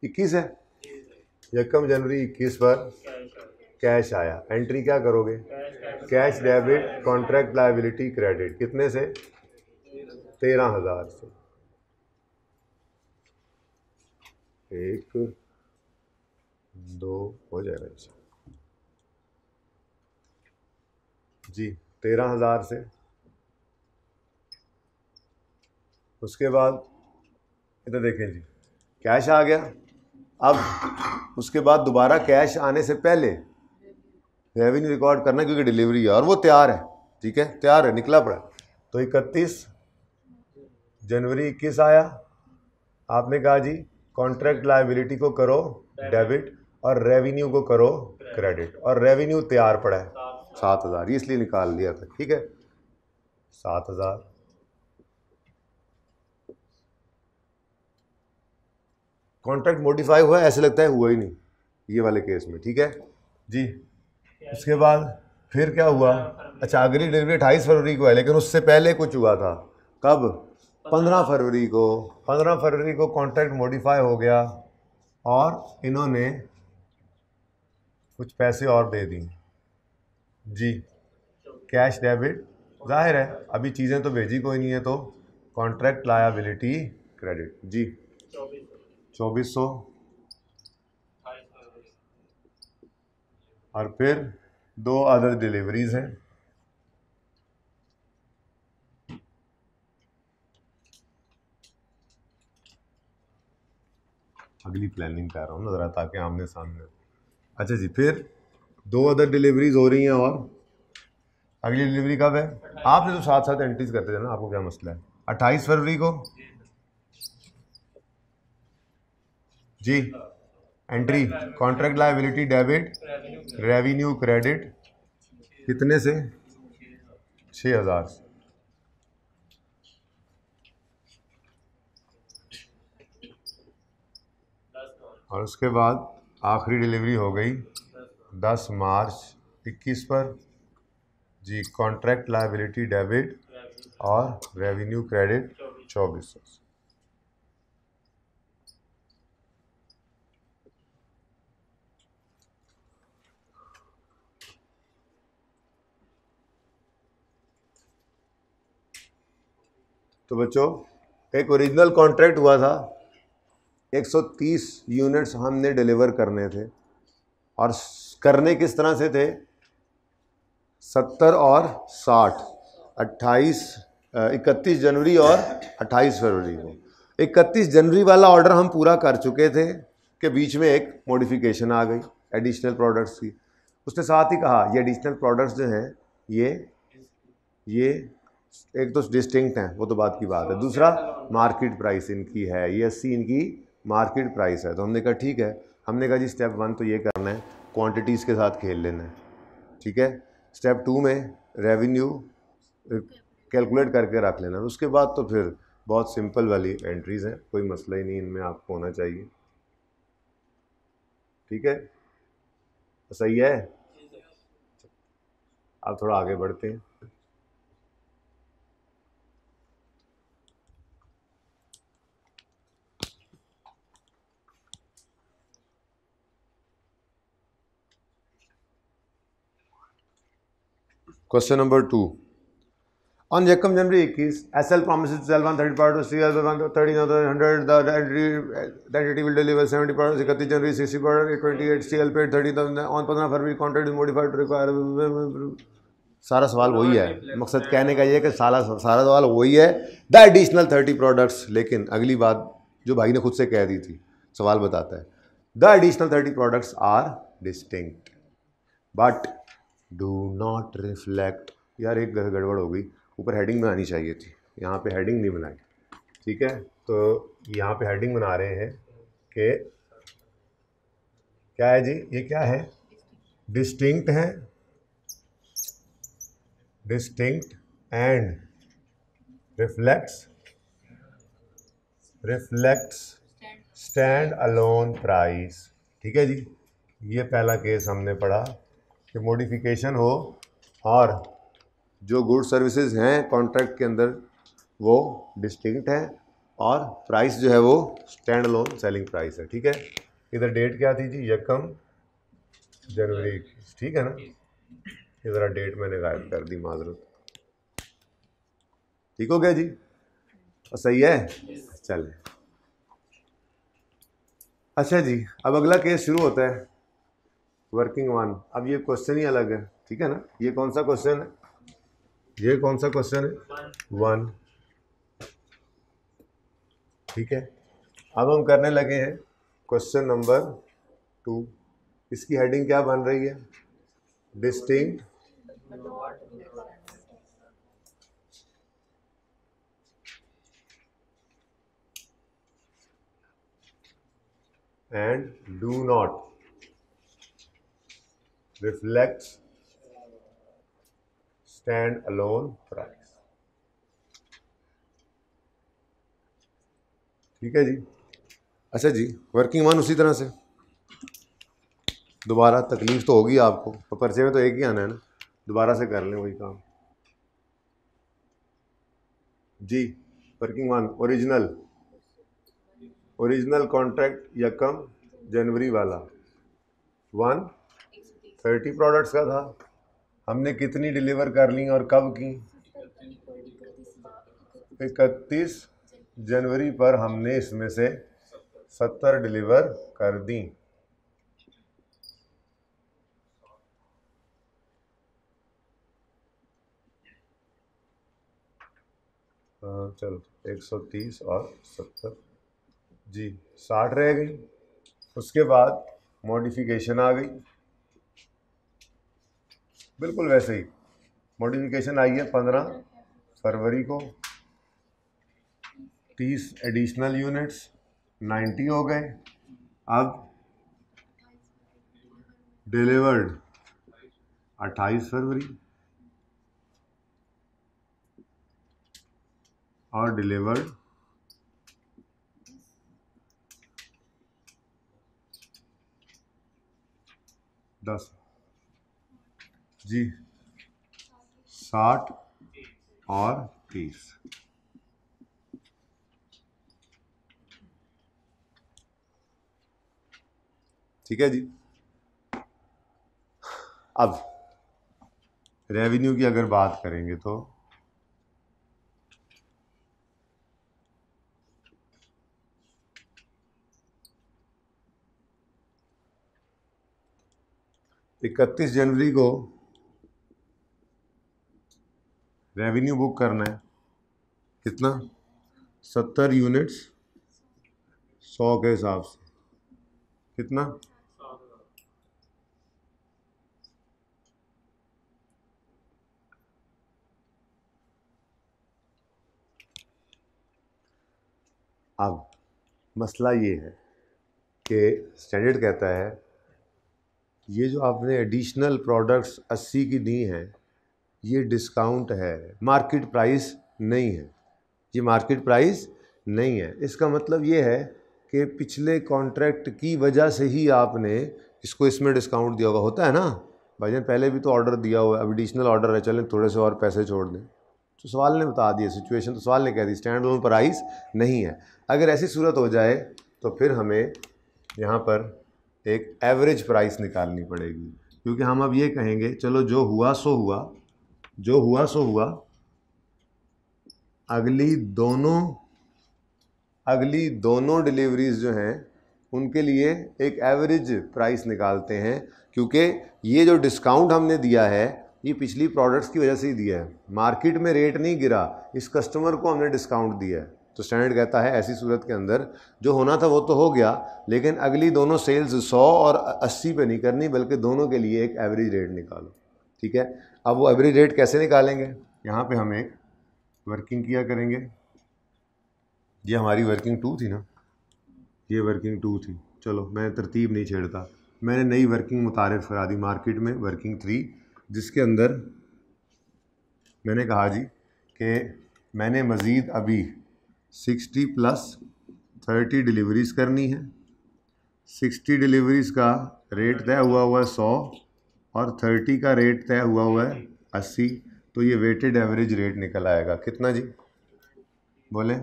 21 है, 1 जनवरी 21 पर कैश आया। एंट्री क्या करोगे? Cash debit contract liability credit, कितने से? 13,000 से। 1 2 हो जाएगा जी, 13,000 से। उसके बाद इधर देखें जी, कैश आ गया। अब उसके बाद दोबारा कैश आने से पहले रेवेन्यू रिकॉर्ड करना, क्योंकि डिलीवरी है और वो तैयार है। ठीक है, तैयार है, निकला पड़ा। तो 31 जनवरी 21 आया, आपने कहा जी कॉन्ट्रैक्ट लायबिलिटी को करो डेबिट और रेवेन्यू को करो क्रेडिट, और रेवेन्यू तैयार पड़ा है 7,000, इसलिए निकाल लिया था। ठीक है, 7,000। कॉन्ट्रैक्ट मॉडिफाई हुआ है, ऐसे लगता है हुआ ही नहीं ये वाले केस में। ठीक है जी, उसके बाद फिर क्या हुआ? अच्छा, अगली डिलीवरी 28 फरवरी को है, लेकिन उससे पहले कुछ हुआ था। कब? 15 फरवरी को। 15 फरवरी को कॉन्ट्रैक्ट मॉडिफाई हो गया और इन्होंने कुछ पैसे और दे दिए जी, कैश डेबिट। जाहिर है अभी चीज़ें तो भेजी कोई नहीं है, तो कॉन्ट्रैक्ट लायबिलिटी क्रेडिट जी 2400। और फिर 2 अदर डिलीवरीज हैं। अगली प्लानिंग कर रहा हूँ ना ज़रा, ताकि आमने सामने। अच्छा जी, फिर 2 अदर डिलीवरीज हो रही हैं। और अगली डिलीवरी कब है? आपने तो साथ साथ एंट्रीज करते थे ना, आपको क्या मसला है? 28 फरवरी को जी, entry contract liability debit revenue credit, कितने से? 6,000 से। और उसके बाद आखिरी डिलीवरी हो गई 10 मार्च 21 पर जी, कॉन्ट्रैक्ट लायबिलिटी डेबिट और रेवेन्यू क्रेडिट 2400 से। तो बच्चों, एक ओरिजिनल कॉन्ट्रैक्ट हुआ था, 130 यूनिट्स हमने डिलीवर करने थे, और करने किस तरह से थे? 70 और 60, 28 31 जनवरी और 28 फरवरी को। 31 जनवरी वाला ऑर्डर हम पूरा कर चुके थे कि बीच में एक मॉडिफिकेशन आ गई एडिशनल प्रोडक्ट्स की। उसने साथ ही कहा ये एडिशनल प्रोडक्ट्स जो हैं ये एक तो डिस्टिंक्ट हैं, वो तो बात की बात है। दूसरा मार्केट प्राइस इनकी है, ये 80 इनकी मार्केट प्राइस है। तो हमने कहा ठीक है, हमने कहा जी स्टेप 1 तो ये करना है, क्वांटिटीज़ के साथ खेल लेना है, ठीक है। स्टेप 2 में रेवेन्यू कैलकुलेट करके रख लेना। उसके बाद तो फिर बहुत सिंपल वाली एंट्रीज़ हैं, कोई मसला ही नहीं इनमें आपको होना चाहिए, ठीक है। तो सही है, अब थोड़ा आगे बढ़ते हैं। क्वेश्चन नंबर 2, ऑन यकम January 21 SL promises to sell 130 products, CL 130,100, the entity will deliver 70 products, 31 January 60 products, 28 CL paid 30,000, on 15 February contract is modified to require। सारा सवाल वही है, मकसद कहने का ये है कि सारा सवाल वही है, द एडिशनल 30 प्रोडक्ट्स। लेकिन अगली बात जो भाई ने खुद से कह दी थी, सवाल बताता है, the additional 30 products are distinct but do not reflect. यार एक गड़बड़ हो गई, ऊपर हेडिंग बनानी चाहिए थी, यहाँ पे हेडिंग नहीं बनाई, ठीक है। तो यहाँ पे हेडिंग बना रहे हैं कि क्या है जी, ये क्या है, डिस्टिंक्ट है, distinct and reflects stand alone price, ठीक है जी। ये पहला केस हमने पढ़ा कि मॉडिफिकेशन हो और जो गुड सर्विसेज हैं कॉन्ट्रैक्ट के अंदर वो डिस्टिंक्ट है और प्राइस जो है वो स्टैंड अलोन सेलिंग प्राइस है, ठीक है। इधर डेट क्या थी जी, यकम जनवरी, ठीक है ना। ये ज़रा डेट मैंने गायब कर दी, माजरत। ठीक हो गया जी, और सही है, चले। अच्छा जी, अब अगला केस शुरू होता है, वर्किंग 1। अब ये क्वेश्चन ही अलग है, ठीक है ना। ये कौन सा क्वेश्चन है, ये कौन सा क्वेश्चन है, 1, ठीक है। अब हम करने लगे हैं क्वेश्चन नंबर 2। इसकी हेडिंग क्या बन रही है, distinct and do not reflect stand alone price, ठीक है जी। अच्छा जी, वर्किंग 1 उसी तरह से दोबारा तकलीफ तो होगी आपको, तो पर्चे में तो एक ही आना है ना, दोबारा से कर लें वही काम जी। वर्किंग 1, ओरिजिनल कॉन्ट्रैक्ट यकम जनवरी वाला 130 प्रोडक्ट्स का था। हमने कितनी डिलीवर कर ली और कब की, 31 जनवरी पर हमने इसमें से 70 डिलीवर कर दी। चलो 130 और 70 जी, 60 रह गई। उसके बाद मॉडिफिकेशन आ गई, बिल्कुल वैसे ही मॉडिफिकेशन आई है 15 फरवरी को, 30 एडिशनल यूनिट्स 90 हो गए। अब डिलीवर्ड 28 फरवरी और डिलीवर्ड 10 जी, 60 और 30, ठीक है जी। अब रेवेन्यू की अगर बात करेंगे तो इकतीस जनवरी को रेवेन्यू बुक करना है कितना 70 यूनिट्स 100 के हिसाब से कितना 7,000। अब मसला ये है कि स्टैंडर्ड कहता है ये जो आपने एडिशनल प्रोडक्ट्स 80 की दी हैं ये डिस्काउंट है, मार्केट प्राइस नहीं है, ये मार्केट प्राइस नहीं है। इसका मतलब ये है कि पिछले कॉन्ट्रैक्ट की वजह से ही आपने इसको इसमें डिस्काउंट दिया होगा। होता है ना भाईजान, पहले भी तो ऑर्डर दिया हुआ है, अब एडिशनल ऑर्डर है, चलें थोड़े से और पैसे छोड़ दें। तो सवाल ने बता दिया सिचुएशन, तो सवाल ने कह दी स्टैंड अलोन प्राइस नहीं है। अगर ऐसी सूरत हो जाए तो फिर हमें यहाँ पर एक एवरेज प्राइस निकालनी पड़ेगी, क्योंकि हम अब ये कहेंगे चलो जो हुआ सो हुआ, जो हुआ सो हुआ, अगली दोनों डिलीवरीज जो हैं उनके लिए एक एवरेज प्राइस निकालते हैं, क्योंकि ये जो डिस्काउंट हमने दिया है ये पिछली प्रोडक्ट्स की वजह से ही दिया है, मार्केट में रेट नहीं गिरा, इस कस्टमर को हमने डिस्काउंट दिया है। तो स्टैंडर्ड कहता है ऐसी सूरत के अंदर जो होना था वो तो हो गया, लेकिन अगली दोनों सेल्स 100 और 80 पे नहीं करनी, बल्कि दोनों के लिए एक एवरेज रेट निकालो। ठीक है, अब वो एवरेज रेट कैसे निकालेंगे, यहाँ पे हम एक वर्किंग किया करेंगे। ये हमारी वर्किंग 2 थी ना, ये वर्किंग 2 थी, चलो मैं तरतीब नहीं छेड़ता, मैंने नई वर्किंग मुतारिफ करा दी मार्केट में, वर्किंग 3, जिसके अंदर मैंने कहा जी कि मैंने मज़ीद अभी 60 + 30 डिलीवरीज़ करनी है। 60 डिलीवरीज़ का रेट तय हुआ है 100 और 30 का रेट तय हुआ है 80, तो ये वेटेड एवरेज रेट निकल आएगा कितना जी, बोले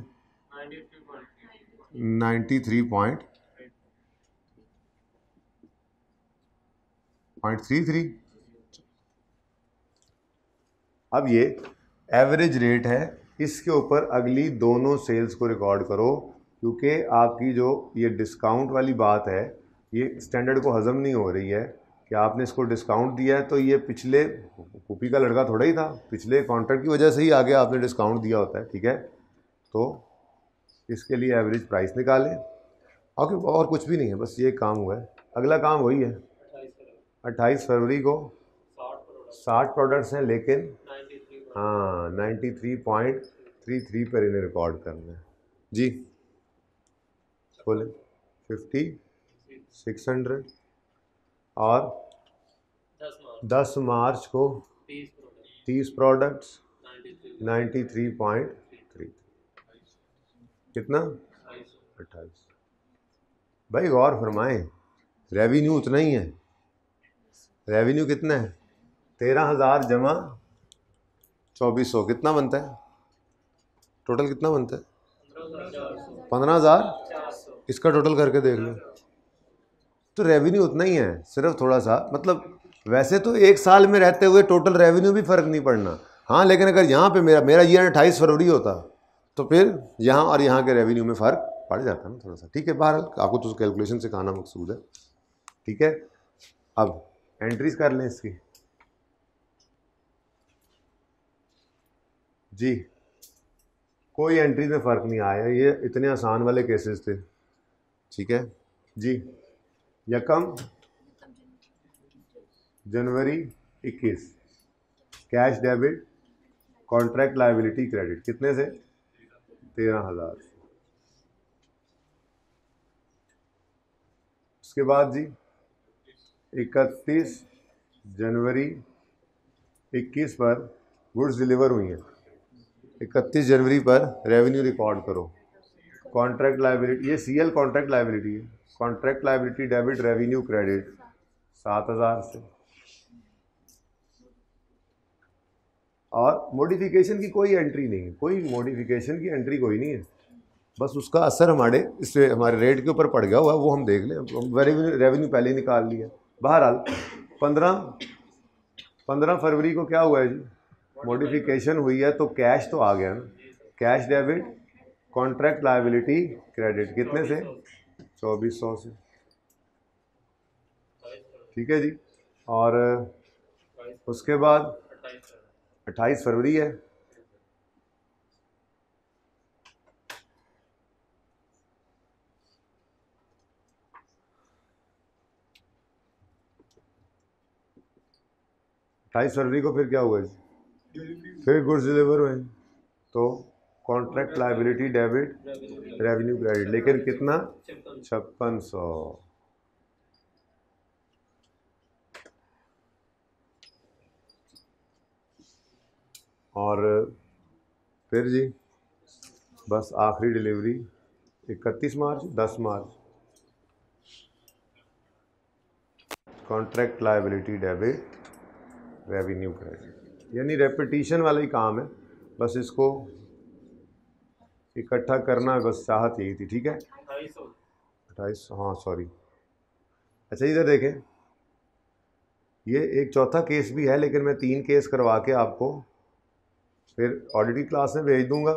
93.33। अब ये एवरेज रेट है, इसके ऊपर अगली दोनों सेल्स को रिकॉर्ड करो, क्योंकि आपकी जो ये डिस्काउंट वाली बात है ये स्टैंडर्ड को हज़म नहीं हो रही है कि आपने इसको डिस्काउंट दिया है, तो ये पिछले पुपी का लड़का थोड़ा ही था, पिछले कॉन्ट्रैक्ट की वजह से ही आगे आपने डिस्काउंट दिया होता है। ठीक है, तो इसके लिए एवरेज प्राइस निकालें, और कुछ भी नहीं है, बस ये काम हुआ है। अगला काम वही है, 28 फरवरी को 60 प्रोडक्ट्स हैं, लेकिन हाँ 93.33 पर इन्हें रिकॉर्ड करना है जी। बोले 50 600 और 10 मार्च को 30 प्रोडक्ट्स 93.3 कितना 28। भाई गौर फरमाएं, रेवेन्यू उतना ही है, रेवेन्यू कितना है 13,000 जमा 2400, कितना बनता है टोटल, कितना बनता है 15,000, इसका टोटल करके देख लो, तो रेवेन्यू उतना ही है, सिर्फ थोड़ा सा, मतलब वैसे तो एक साल में रहते हुए टोटल रेवेन्यू भी फ़र्क नहीं पड़ना। हाँ, लेकिन अगर यहाँ पे मेरा ईयर 28 फरवरी होता तो फिर यहाँ और यहाँ के रेवेन्यू में फ़र्क पड़ जाता ना थोड़ा सा। ठीक है, बहरहाल आपको तो कैलकुलेशन से कहना मकसूद है। ठीक है, अब एंट्रीज कर लें इसकी जी, कोई एंट्री में फ़र्क नहीं आया, ये इतने आसान वाले केसेस थे। ठीक है जी, यकम January 21 cash debit contract liability credit कितने से 13,000। उसके बाद जी 31 जनवरी 21 पर गुड्स डिलीवर हुई हैं, 31 जनवरी पर रेवेन्यू रिकॉर्ड करो, कॉन्ट्रैक्ट लायबिलिटी, ये सीएल कॉन्ट्रैक्ट लायबिलिटी है, contract liability debit revenue credit 7,000 से, और मॉडिफिकेशन की कोई एंट्री नहीं है, कोई मॉडिफिकेशन की एंट्री कोई नहीं है, बस उसका असर हमारे रेट के ऊपर पड़ गया हुआ, वो हम देख लें, रेवेन्यू पहले ही निकाल लिया। बहरहाल 15 फरवरी को क्या हुआ है जी, मॉडिफिकेशन हुई है, तो कैश तो आ गया ना, cash debit contract liability credit कितने से 2400 से। ठीक है जी, और उसके बाद 28 फरवरी है, 28 फरवरी को फिर क्या हुआ जी? फिर गुड्स डिलीवर हुए, तो contract liability debit revenue credit, लेकिन कितना? 5600। और फिर जी बस आखिरी डिलीवरी 31 मार्च 10 मार्च, contract liability debit revenue credit, यानी रेपिटिशन वाला ही काम है, बस इसको इकट्ठा करना, बस चाहत यही थी। ठीक है 28, हाँ सॉरी। अच्छा इधर देखें, ये एक चौथा केस भी है, लेकिन मैं 3 केस करवा के आपको फिर ऑडिट की क्लास में भेज दूंगा।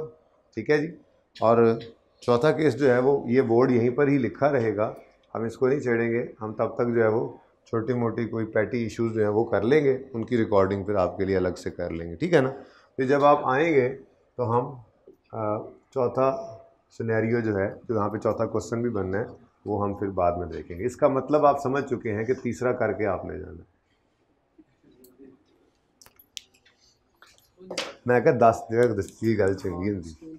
ठीक है जी। और चौथा केस जो है वो ये बोर्ड यहीं पर ही लिखा रहेगा, हम इसको नहीं छेड़ेंगे, हम तब तक जो है वो छोटी मोटी कोई पैटी इश्यूज जो हैं वो कर लेंगे, उनकी रिकॉर्डिंग फिर आपके लिए अलग से कर लेंगे। ठीक है ना। फिर जब आप आएंगे तो हम चौथा सिनेरियो जो है, जो यहाँ पे चौथा क्वेश्चन भी बनना है, वो हम फिर बाद में देखेंगे। इसका मतलब आप समझ चुके हैं कि तीसरा करके आपने जाना। मैं क्या 10 जगह 10 की गल चंगी होंगी।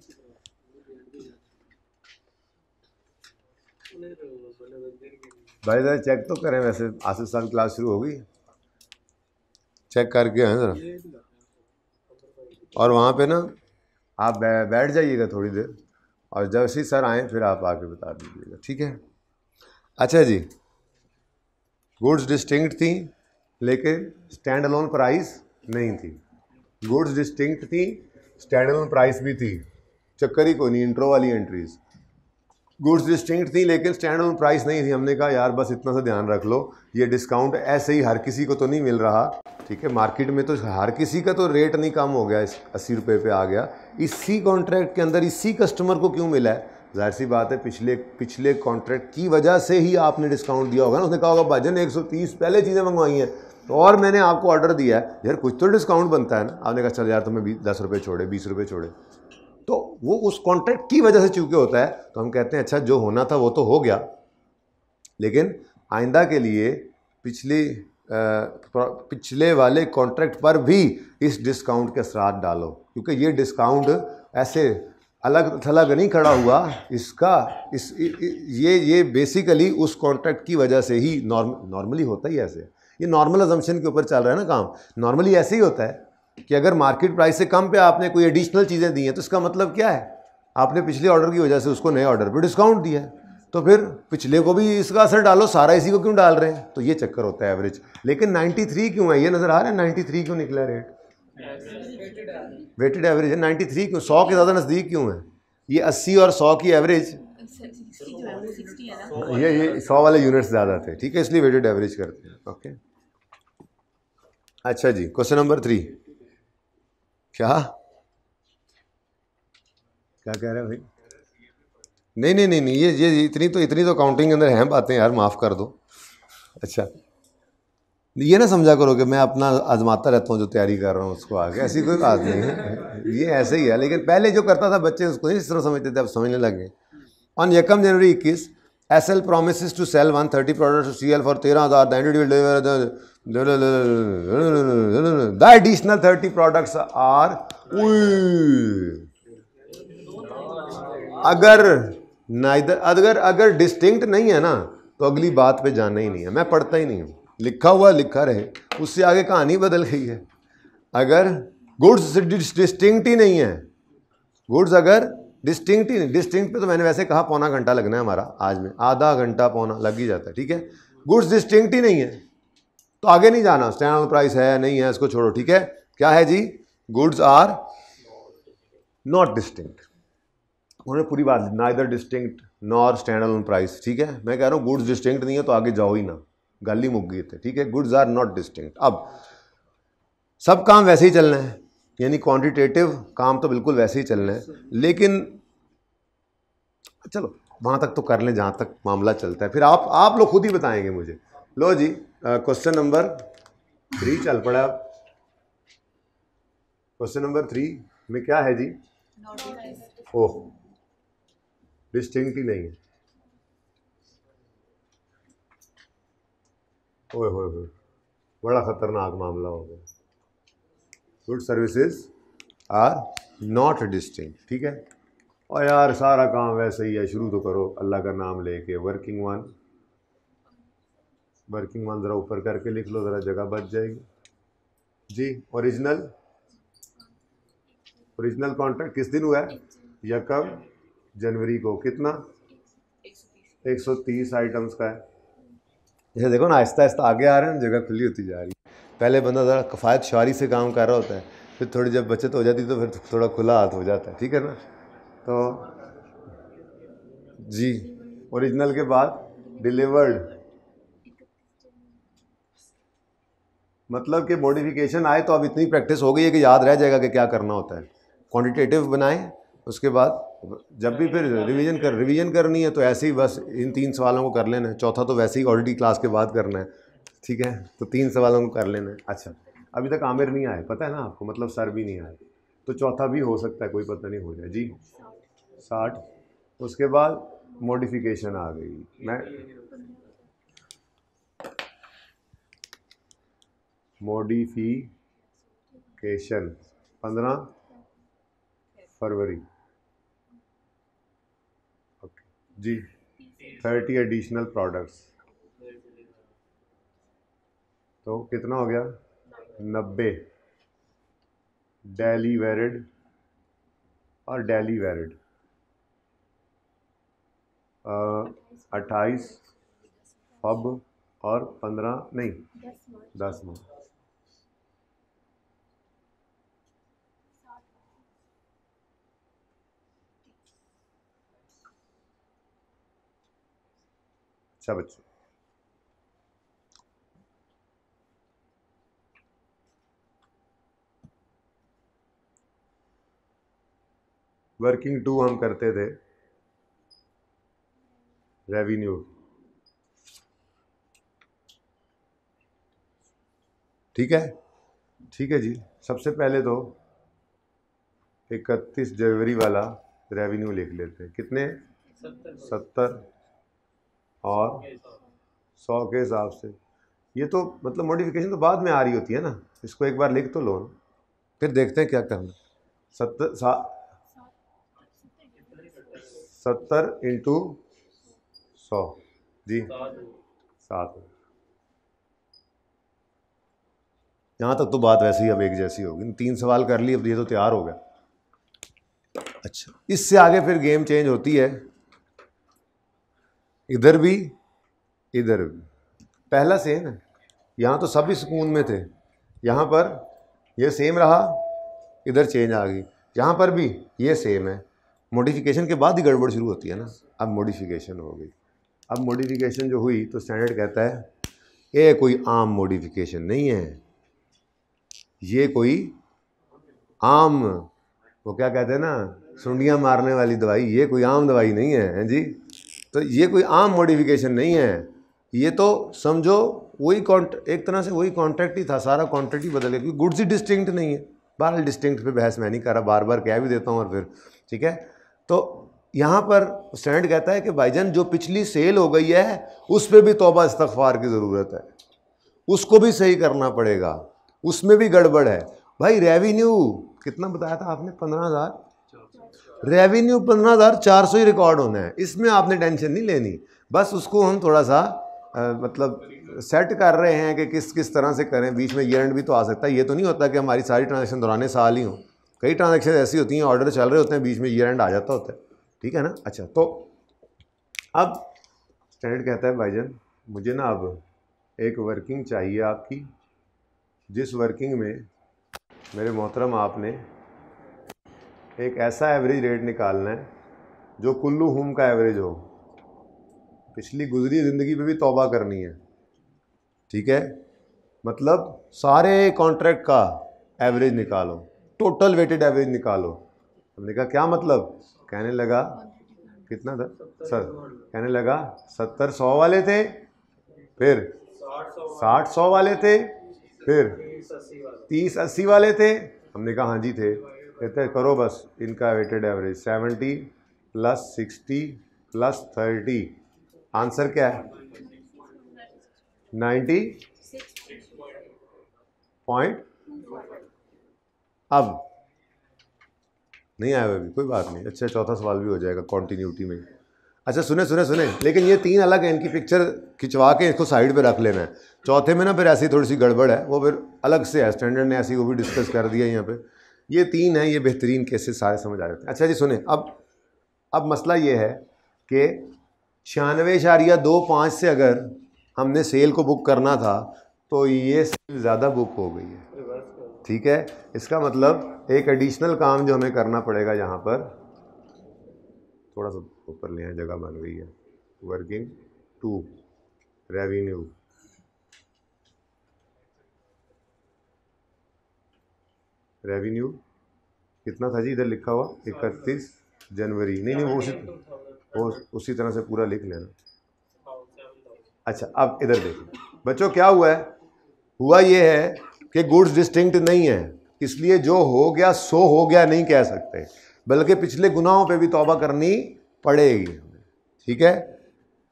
भाई ज़रा चेक तो करें, वैसे आसिफ साल क्लास शुरू हो गई, चेक करके आए ज़रा। और वहाँ पे ना आप बैठ जाइएगा थोड़ी देर, और जब से सर आए फिर आप आके बता दीजिएगा। ठीक है। अच्छा जी, गुड्स डिस्टिंक्ट थी लेकिन स्टैंड अलोन प्राइस नहीं थी। गुड्स डिस्टिंक्ट थी, स्टैंड अलोन प्राइस भी थी, चक्कर ही कोई नहीं, इंट्रो वाली एंट्रीज। गुड्स डिस्टिंक्ट थी लेकिन स्टैंड अलोन प्राइस नहीं थी। हमने कहा यार बस इतना सा ध्यान रख लो, ये डिस्काउंट ऐसे ही हर किसी को तो नहीं मिल रहा। ठीक है, मार्केट में तो हर किसी का तो रेट नहीं कम हो गया, 80 रुपये पे आ गया, इसी कॉन्ट्रैक्ट के अंदर इसी कस्टमर को क्यों मिला है? जाहिर सी बात है, पिछले कॉन्ट्रैक्ट की वजह से ही आपने डिस्काउंट दिया होगा ना। उसने कहा होगा भाजन 130 पहले चीज़ें मंगवाई हैं तो और मैंने आपको ऑर्डर दिया है, यार कुछ तो डिस्काउंट बनता है ना। आपने कहा चल यार तुम्हें 10 रुपये छोड़े, 20 रुपये छोड़े, तो वो उस कॉन्ट्रैक्ट की वजह से चूके होता है। तो हम कहते हैं अच्छा जो होना था वो तो हो गया, लेकिन आइंदा के लिए पिछले वाले कॉन्ट्रैक्ट पर भी इस डिस्काउंट के असरात डालो, क्योंकि ये डिस्काउंट ऐसे अलग थलग नहीं खड़ा हुआ, ये बेसिकली उस कॉन्ट्रैक्ट की वजह से ही नॉर्मली होता ही ऐसे। ये नॉर्मल अजम्पशन के ऊपर चल रहा है ना काम। नॉर्मली ऐसे ही होता है कि अगर मार्केट प्राइस से कम पे आपने कोई एडिशनल चीज़ें दी हैं तो इसका मतलब क्या है? आपने पिछले ऑर्डर की वजह से उसको नए ऑर्डर पे डिस्काउंट दिया है, तो फिर पिछले को भी इसका असर डालो, सारा इसी को क्यों डाल रहे हैं? तो ये चक्कर होता है एवरेज। लेकिन 93 क्यों है? ये नज़र आ रहा है 93 क्यों निकला रेट? वेटेड एवरेज है 93 क्यों? 100 के ज़्यादा नज़दीक क्यों है? ये 80 और 100 की एवरेज, ये 100 वाले यूनिट्स ज़्यादा थे। ठीक है, इसलिए वेटेड एवरेज करते हैं। ओके, अच्छा जी, क्वेश्चन नंबर 3। क्या कह रहे हैं भाई? नहीं, ये इतनी तो काउंटिंग के अंदर हैं बातें यार, माफ़ कर दो। अच्छा, ये ना समझा करो कि मैं अपना आजमाता रहता हूँ जो तैयारी कर रहा हूँ उसको आगे, ऐसी कोई बात नहीं है, ये ऐसे ही है। लेकिन पहले जो करता था बच्चे उसको नहीं इस तरह समझते थे, अब समझने लगे। On 1 January 21 SL promises to sell 130 products to CL for 13,000. The entity will deliver the additional 30 products are अगर डिस्टिंक्ट नहीं है ना तो अगली बात पे जाना ही नहीं है, मैं पढ़ता ही नहीं हूँ, लिखा हुआ लिखा रहे, उससे आगे कहानी बदल गई है। अगर गुड्स डिस्टिंक्ट ही नहीं है, गुड्स अगर डिस्टिंक्ट ही नहीं, डिस्टिंक्ट पे तो मैंने वैसे कहा पौना घंटा लगना है हमारा, आज में आधा घंटा पौना लग ही जाता है। ठीक है, गुड्स डिस्टिंक्ट ही नहीं है तो आगे नहीं जाना, स्टैंड अलोन प्राइस है नहीं है इसको छोड़ो। ठीक है, क्या है जी? Goods are not distinct. उन्होंने पूरी बात, neither distinct nor stand alone price. ठीक है, मैं कह रहा हूँ गुड्स डिस्टिंक्ट नहीं है तो आगे जाओ ही ना, गल ही मुक गई थे। ठीक है, गुड्स आर नॉट डिस्टिंक्ट। अब सब काम वैसे ही चलना है, यानी क्वांटिटेटिव काम तो बिल्कुल वैसे ही चलना है, लेकिन चलो वहाँ तक तो कर लें जहाँ तक मामला चलता है, फिर आप लोग खुद ही बताएंगे मुझे। लो जी, क्वेश्चन नंबर 3 चल पड़ा। क्वेश्चन नंबर 3 में क्या है जी? ओह, डिस्टिंक्ट ही नहीं है। ओए होए होए, बड़ा खतरनाक मामला हो गया। Good services are not distinct, ठीक है। और यार सारा काम वैसे ही है, शुरू तो करो अल्लाह का नाम लेके। वर्किंग वन ज़रा ऊपर करके लिख लो, ज़रा जगह बच जाएगी जी। ओरिजिनल कॉन्ट्रैक्ट किस दिन हुआ है? 1 जनवरी को। कितना? 130 आइटम्स का है। जैसे देखो ना, आहिस्ता आहिस्ता आगे आ रहे हैं, जगह खुली होती जा रही है। पहले बंदा ज़रा कफ़ायत शुआरी से काम कर रहा होता है, फिर थोड़ी जब बचत हो जाती तो फिर थोड़ा खुला हाथ हो जाता है, ठीक है ना। तो जी, ओरिजिनल के बाद डिलीवर्ड, मतलब कि मॉडिफिकेशन आए तो अब इतनी प्रैक्टिस हो गई है कि याद रह जाएगा कि क्या करना होता है। क्वांटिटेटिव बनाएं, उसके बाद जब भी फिर रिवीजन करनी है तो ऐसे ही बस इन 3 सवालों को कर लेना है। चौथा तो वैसे ही ऑलरेडी क्लास के बाद करना है, ठीक है। तो 3 सवालों को कर लेना है। अच्छा, अभी तक आमिर नहीं आए, पता है ना आपको, मतलब सर भी नहीं आए, तो चौथा भी हो सकता है, कोई पता नहीं, हो जाए जी। 60। उसके बाद मॉडिफिकेशन आ गई। मैं मॉडिफिकेशन 15 फरवरी, ओके जी। 30 एडिशनल प्रोडक्ट्स, तो कितना हो गया? 90 डेली वेरिड और डेली वेरिड। 28 फब और 15 नहीं 10 में। अच्छा बच्चों, वर्किंग 2 हम करते थे रेवेन्यू, ठीक है, ठीक है जी। सबसे पहले तो 31 जनवरी वाला रेवेन्यू लिख लेते हैं। कितने? 70 और 100 के हिसाब से। ये तो मतलब मॉडिफिकेशन तो बाद में आ रही होती है ना, इसको एक बार लिख तो लो, फिर देखते हैं क्या करना। 70 इंटू 100 जी, 7। यहाँ तक तो बात वैसे ही अब एक जैसी होगी। 3 सवाल कर लिए, अब ये तो तैयार हो गया। अच्छा, इससे आगे फिर गेम चेंज होती है, इधर भी इधर भी। पहला सेम है, यहाँ तो सभी सुकून में थे, यहाँ पर ये सेम रहा, इधर चेंज आ गई, यहाँ पर भी ये सेम है। मॉडिफिकेशन के बाद ही गड़बड़ शुरू होती है ना। अब मॉडिफिकेशन हो गई। अब मॉडिफिकेशन जो हुई तो स्टैंडर्ड कहता है ये कोई आम मॉडिफिकेशन नहीं है, ये कोई आम, वो क्या कहते हैं ना, सुंडियाँ मारने वाली दवाई, ये कोई आम दवाई नहीं है, हैं जी। तो ये कोई आम मॉडिफिकेशन नहीं है, ये तो समझो वही एक तरह से वही कॉन्ट्रैक्ट ही था, सारा कॉन्ट्रैक्ट ही बदल गया, क्योंकि गुड्स ही डिस्टिंक्ट नहीं है। बहरहाल डिस्टिंक्ट पे बहस मैं नहीं कर रहा, बार बार कह भी देता हूँ और फिर ठीक है। तो यहाँ पर स्टैंडर्ड कहता है कि भाईजान जो पिछली सेल हो गई है उस पर भी तौबा इस्तगफार की ज़रूरत है, उसको भी सही करना पड़ेगा, उसमें भी गड़बड़ है। भाई रेवेन्यू कितना बताया था आपने? 15,000। रेवेन्यू 15,400 ही रिकॉर्ड होना है, इसमें आपने टेंशन नहीं लेनी। बस उसको हम थोड़ा सा मतलब सेट कर रहे हैं कि किस किस तरह से करें। बीच में ईयर एंड भी तो आ सकता है, ये तो नहीं होता कि हमारी सारी ट्रांजेक्शन दौरान साल ही हों। कई ट्रांजेक्शन ऐसी होती हैं, ऑर्डर चल रहे होते हैं, बीच में ईयर एंड आ जाता होता है, ठीक है ना। अच्छा, तो अब स्टैंडर्ड कहता है भाईजान मुझे ना अब एक वर्किंग चाहिए आपकी, जिस वर्किंग में मेरे मोहतरम आपने एक ऐसा एवरेज रेट निकालना है जो कुल्लू हुम का एवरेज हो। पिछली गुजरी ज़िंदगी पे भी तौबा करनी है, ठीक है। मतलब सारे कॉन्ट्रैक्ट का एवरेज निकालो, टोटल वेटेड एवरेज निकालो। हमने कहा क्या मतलब? कहने लगा कितना था सर? कहने लगा 70 100 वाले थे, फिर 60 100 वाले थे, फिर 30 80 वाले थे। हमने कहा हाँ जी थे। कहते हैं करो बस इनका वेटेड एवरेज 70 + 60 + 30, आंसर क्या है? 90 पॉइंट अब नहीं आया अभी, कोई बात नहीं, अच्छा चौथा सवाल भी हो जाएगा कॉन्टीन्यूटी में। अच्छा सुने सुने सुने, लेकिन ये 3 अलग है, इनकी पिक्चर खिंचवा के इसको साइड पे रख लेना है। चौथे में ना फिर ऐसी थोड़ी सी गड़बड़ है, वो फिर अलग से है, स्टैंडर्ड ने ऐसी वो भी डिस्कस कर दिया यहाँ पे। ये 3 हैं, ये बेहतरीन केसेस सारे समझ आ जाते हैं। अच्छा जी सुने, अब मसला ये है कि 96.25 से अगर हमने सेल को बुक करना था तो ये सेल ज़्यादा बुक हो गई है, ठीक है। इसका मतलब एक एडिशनल काम जो हमें करना पड़ेगा यहाँ पर, थोड़ा सा ऊपर ले आए, जगह बन गई है। वर्किंग 2 रेवेन्यू, रेवेन्यू कितना था जी इधर लिखा हुआ 31 जनवरी, नहीं वो उसी तरह से पूरा लिख लेना। अच्छा अब इधर देखो बच्चों, क्या हुआ है, हुआ ये है कि गुड्स डिस्टिंक्ट नहीं है, इसलिए जो हो गया सो हो गया नहीं कह सकते, बल्कि पिछले गुनाहों पे भी तौबा करनी पड़ेगी, ठीक है,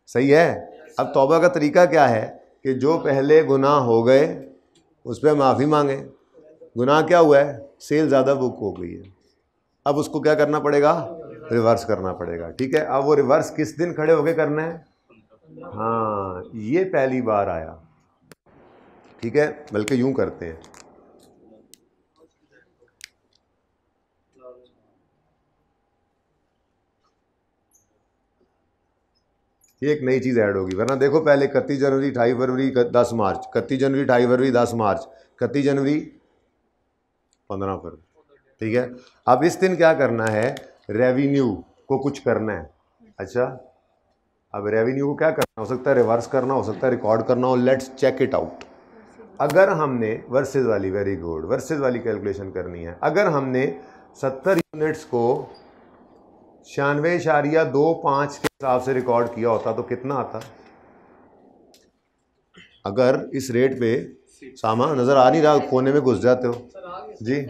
सही है। अब तौबा का तरीका क्या है कि जो पहले गुनाह हो गए उस पर माफ़ी मांगे। गुनाह क्या हुआ है, सेल ज़्यादा बुक हो गई है, अब उसको क्या करना पड़ेगा, रिवर्स करना पड़ेगा, ठीक है। अब वो रिवर्स किस दिन खड़े होके करना है, हाँ ये पहली बार आया, ठीक है, बल्कि यूं करते हैं, ये एक नई चीज़ ऐड होगी, वरना देखो पहले 31 जनवरी 28 फरवरी 10 मार्च, 31 जनवरी 28 फरवरी 10 मार्च, 31 जनवरी 15 फरवरी, ठीक है। अब इस दिन क्या करना है, रेवेन्यू को कुछ करना है। अच्छा अब रेवेन्यू को क्या करना, हो सकता है रिवर्स करना, हो सकता है रिकॉर्ड करना हो, लेट्स चेक इट आउट। अगर हमने वर्सेस वाली, वेरी गुड, वर्सेस वाली कैलकुलेशन करनी है, अगर हमने 70 यूनिट्स को 96.25 के हिसाब से रिकॉर्ड किया होता तो कितना आता, अगर इस रेट पे सामान नज़र आ नहीं रहा, कोने में घुस जाते हो जी,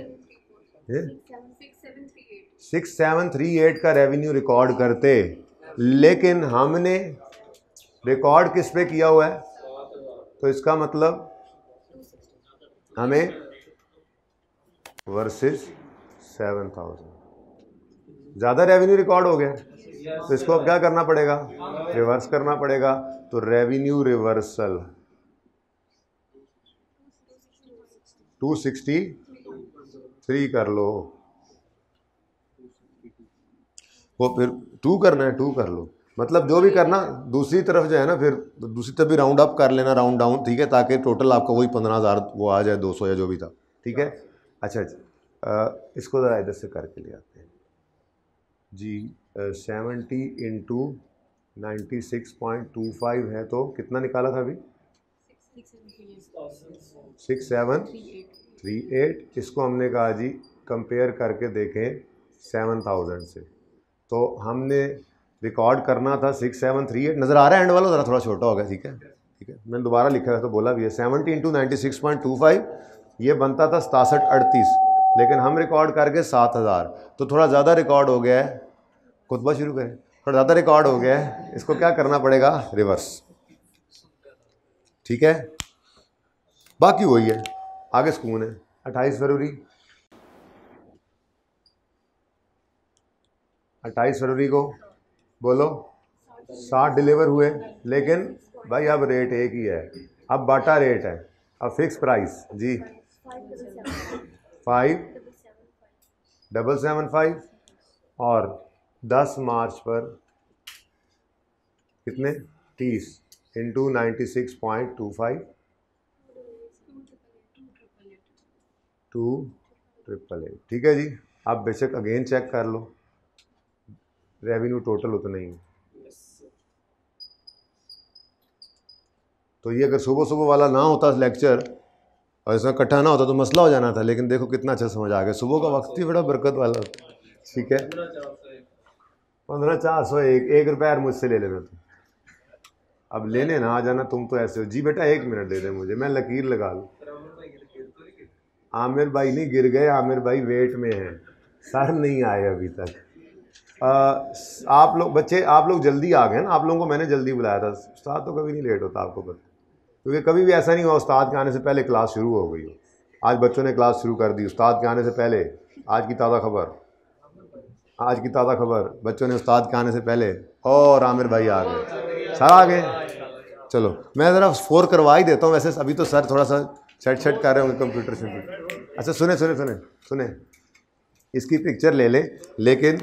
6738 का रेवेन्यू रिकॉर्ड करते, लेकिन हमने रिकॉर्ड किस पे किया हुआ है, तो इसका मतलब हमें वर्सेस 7000 ज़्यादा रेवेन्यू रिकॉर्ड हो गया, तो इसको अब क्या करना पड़ेगा, रिवर्स करना पड़ेगा। तो रेवेन्यू रिवर्सल 263 कर लो, वो फिर 2 करना है, 2 कर लो, मतलब जो भी करना दूसरी तरफ जो है ना, फिर दूसरी तरफ भी राउंड अप कर लेना, राउंड डाउन, ठीक है, ताकि टोटल आपका वही 15,000 वो आ जाए, 200 या जो भी था, ठीक है। अच्छा इसको ज़रा इधर से करके ले आते हैं जी। 70 इंटू 96.25 है, तो कितना निकाला था अभी, 6738। इसको हमने कहा जी कंपेयर करके देखें 7000 से, तो हमने रिकॉर्ड करना था 6738, नज़र आ रहा है एंड वाला, ज़रा थोड़ा छोटा हो गया, ठीक है, ठीक है, मैंने दोबारा लिखा है तो बोला भी है, 70 इंटू 96.25 ये बनता था 6738, लेकिन हम रिकॉर्ड करके 7000, तो थोड़ा ज़्यादा रिकॉर्ड हो गया है, खुतबा शुरू करें, थोड़ा ज़्यादा रिकॉर्ड हो गया है, इसको क्या करना पड़ेगा, रिवर्स, ठीक है। बाकी वही है, आगे सुकून है। 28 फरवरी को बोलो 60 डिलीवर हुए, लेकिन भाई अब रेट एक ही है, अब बाटा रेट है, अब फिक्स प्राइस जी 5775, और 10 मार्च पर कितने 30 इंटू 96.25 2888, ठीक है जी। आप बेशक अगेन चेक कर लो, रेवेन्यू टोटल उतना ही है, तो ये अगर सुबह सुबह वाला ना होता लेक्चर और इसमें इकट्ठा ना होता तो मसला हो जाना था, लेकिन देखो कितना अच्छा समझ आ गया, सुबह का वक्त ही बड़ा बरकत वाला होता है, ठीक है। 15,401, 1 रुपया यार मुझसे ले लेना तुम, अब लेने ना आ जाना तुम, तो ऐसे हो जी बेटा, 1 मिनट दे दे मुझे, मैं लकीर लगा लूँ। आमिर भाई नहीं गिर गए, आमिर भाई वेट में हैं, सर नहीं आए अभी तक। आप लोग बच्चे, आप लोग जल्दी आ गए ना, आप लोगों को मैंने जल्दी बुलाया था, उस्ताद तो कभी नहीं लेट होता, आपको पता, क्योंकि कभी भी ऐसा नहीं हुआ उस्ताद के आने से पहले क्लास शुरू हो गई हो, आज बच्चों ने क्लास शुरू कर दी उस्ताद के आने से पहले। आज की ताज़ा खबर, बच्चों ने उस्ताद के आने से पहले, और आमिर भाई आ गए, सर आ गए। चलो मैं ज़रा स्कोर करवा ही देता हूँ, वैसे अभी तो सर थोड़ा सा सेट कर रहे होंगे कंप्यूटर से। अच्छा सुने, इसकी पिक्चर ले लें, लेकिन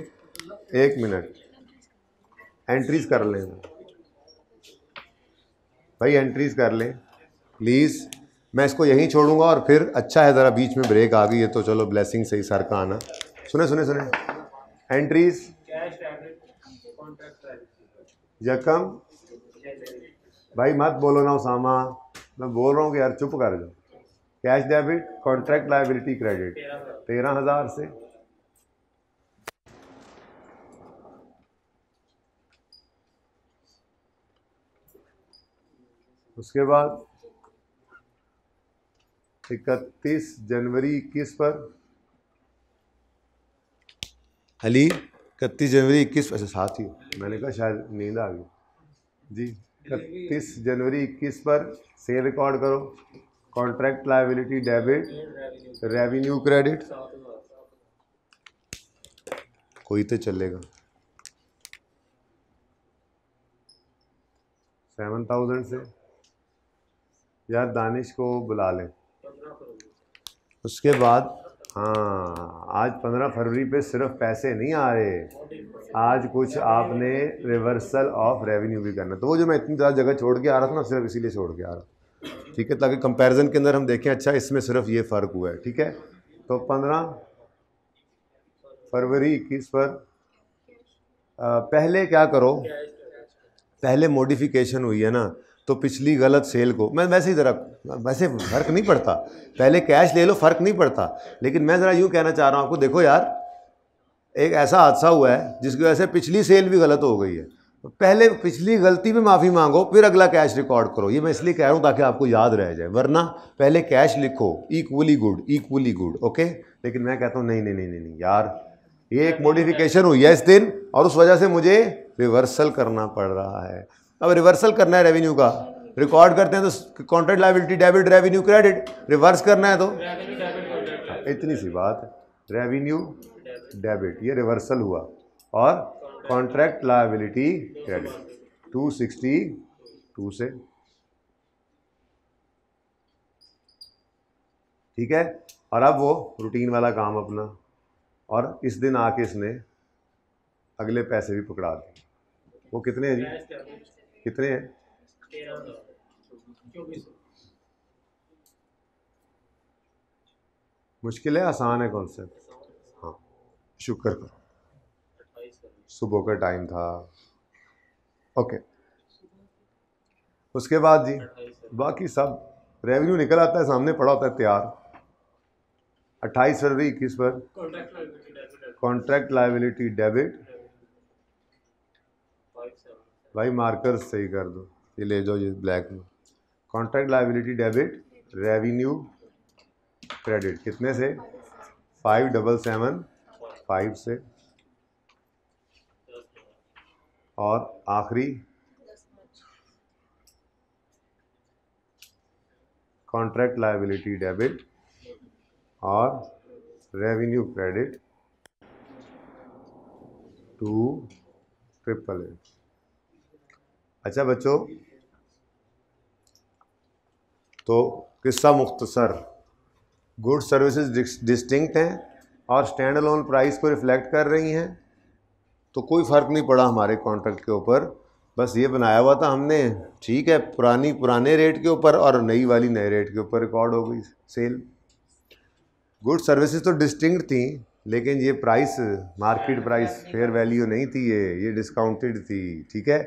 1 मिनट एंट्रीज कर लें भाई, एंट्रीज कर लें प्लीज़। मैं इसको यहीं छोड़ूंगा और फिर अच्छा है ज़रा बीच में ब्रेक आ गई है तो चलो ब्लेसिंग से ही सर का आना। सुने एंट्रीज यकम भाई मत बोलो ना उसामा, मैं बोल रहा हूँ कि यार चुप कर जाओ। Cash debit contract liability credit 13,000 से। उसके बाद 31 जनवरी 21 पर अली 31 जनवरी 21, अच्छा साथ ही मैंने कहा शायद नींद आ गई जी। 31 जनवरी 21 पर सेल रिकॉर्ड करो, contract liability debit revenue credit, कोई तो चलेगा 7,000 से। यार दानिश को बुला लें। उसके बाद हाँ, आज 15 फरवरी पे सिर्फ पैसे नहीं आ रहे, आज कुछ आपने रिवर्सल ऑफ रेवेन्यू भी करना। तो वो जो मैं इतनी ज़्यादा जगह छोड़ के आ रहा था ना, सिर्फ इसीलिए छोड़ के आ रहा, ठीक है, ताकि कंपैरिजन के अंदर हम देखें अच्छा इसमें सिर्फ ये फ़र्क हुआ है, ठीक है। तो 15 फरवरी 21 पर पहले क्या करो, पहले मॉडिफिकेशन हुई है ना, तो पिछली गलत सेल को मैं वैसे ही ज़रा, वैसे फ़र्क नहीं पड़ता, पहले कैश ले लो फ़र्क नहीं पड़ता, लेकिन मैं ज़रा यूँ कहना चाह रहा हूँ आपको, देखो यार एक ऐसा हादसा हुआ है जिसकी वजह से पिछली सेल भी गलत हो गई है, पहले पिछली गलती में माफ़ी मांगो फिर अगला कैश रिकॉर्ड करो। ये मैं इसलिए कह रहा हूँ ताकि आपको याद रह जाए, वरना पहले कैश लिखो इक्वली गुड, ओके। लेकिन मैं कहता हूँ नहीं यार, ये एक मॉडिफिकेशन हुई है इस दिन और उस वजह से मुझे रिवर्सल करना पड़ रहा है। अब रिवर्सल करना है रेवेन्यू का, रिकॉर्ड करते हैं तो contract liability debit revenue credit, reverse करना है तो इतनी सी बात है, रेवेन्यू डेबिट ये रिवर्सल हुआ और कॉन्ट्रैक्ट लायबिलिटी क्रेडिट 262 से, ठीक है। और अब वो रूटीन वाला काम अपना, और इस दिन आके इसने अगले पैसे भी पकड़ा दिए। वो कितने हैं जी, कितने हैं? मुश्किल है आसान है कॉन्सेप्ट? हाँ शुक्र करो, सुबह का टाइम था, ओके। उसके बाद जी बाकी सब रेवेन्यू निकल आता है, सामने पड़ा होता है तैयार। 28 फरवरी 21 पर कॉन्ट्रैक्ट लायबिलिटी डेबिट, भाई मार्कर सही कर दो, ये ले जाओ ये ब्लैक में, contract liability debit revenue credit कितने से, 5775 से, और आखिरी कॉन्ट्रैक्ट लायबिलिटी डेबिट और रेवेन्यू क्रेडिट 2888। अच्छा बच्चों, तो किस्सा मुख्तसर, गुड सर्विसेज डिस्टिंक्ट हैं और स्टैंड अलोन प्राइस को रिफ्लेक्ट कर रही हैं, तो कोई फ़र्क नहीं पड़ा हमारे कॉन्ट्रैक्ट के ऊपर, बस ये बनाया हुआ था हमने, ठीक है, पुराने रेट के ऊपर और नई वाली नए रेट के ऊपर रिकॉर्ड हो गई सेल। गुड सर्विसेज तो डिस्टिंक्ट थी, लेकिन ये price market price fair value नहीं थी, ये डिस्काउंटेड थी, ठीक है।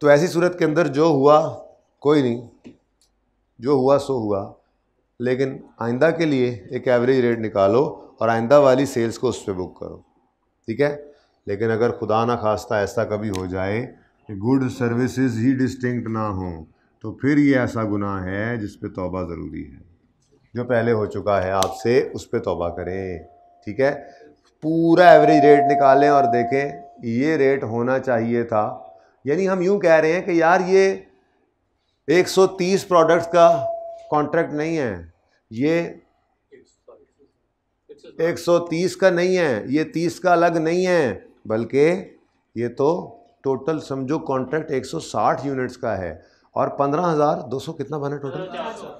तो ऐसी सूरत के अंदर जो हुआ कोई नहीं, जो हुआ सो हुआ, लेकिन आइंदा के लिए एक एवरेज रेट निकालो और आइंदा वाली सेल्स को उस पर बुक करो, ठीक है। लेकिन अगर खुदा ना खास्ता ऐसा कभी हो जाए कि गुड सर्विसेज ही डिस्टिंक्ट ना हो, तो फिर ये ऐसा गुनाह है जिस पे तौबा ज़रूरी है। जो पहले हो चुका है आपसे उस पर तौबा करें, ठीक है। पूरा एवरेज रेट निकालें और देखें ये रेट होना चाहिए था, यानी हम यूँ कह रहे हैं कि यार ये 130 प्रोडक्ट्स का कॉन्ट्रैक्ट नहीं है, ये 130 का नहीं है, ये 30 का अलग नहीं है, बल्कि ये तो टोटल समझो कॉन्ट्रैक्ट 160 यूनिट्स का है और 15,200 कितना बना टोटल,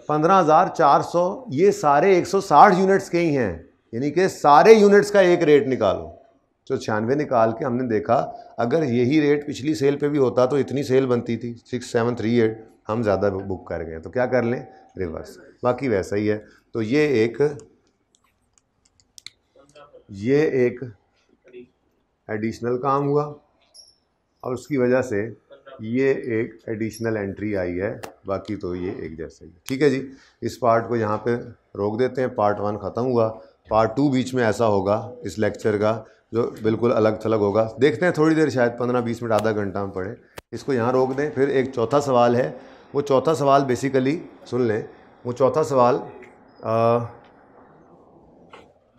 15,400, ये सारे 160 यूनिट्स के ही हैं, यानी कि सारे यूनिट्स का एक रेट निकालो। तो 96 निकाल के हमने देखा अगर यही रेट पिछली सेल पे भी होता तो इतनी सेल बनती थी 6738, हम ज़्यादा बुक कर गए, तो क्या कर लें, रिवर्स, बाकी वैसा ही है। तो ये एक एडिशनल काम हुआ और उसकी वजह से ये एक एडिशनल एंट्री आई है, बाकी तो ये एक जैसा ही। ठीक है जी, इस पार्ट को यहाँ पे रोक देते हैं, पार्ट 1 ख़त्म हुआ। पार्ट 2 बीच में ऐसा होगा इस लेक्चर का जो बिल्कुल अलग थलग होगा, देखते हैं थोड़ी देर, शायद 15-20 मिनट, आधा घंटा में पढ़े, इसको यहाँ रोक दें। फिर एक चौथा सवाल है, वो चौथा सवाल बेसिकली सुन लें, वो चौथा सवाल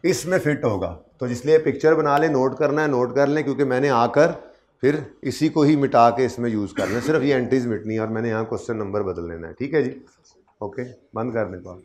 इसमें फिट होगा, तो इसलिए पिक्चर बना लें, नोट करना है नोट कर लें, क्योंकि मैंने आकर फिर इसी को ही मिटा के इसमें यूज़ करना है, सिर्फ ये एंट्रीज मिटनी है और मैंने यहाँ क्वेश्चन नंबर बदल लेना है। ठीक है जी, ओके, बंद करने को।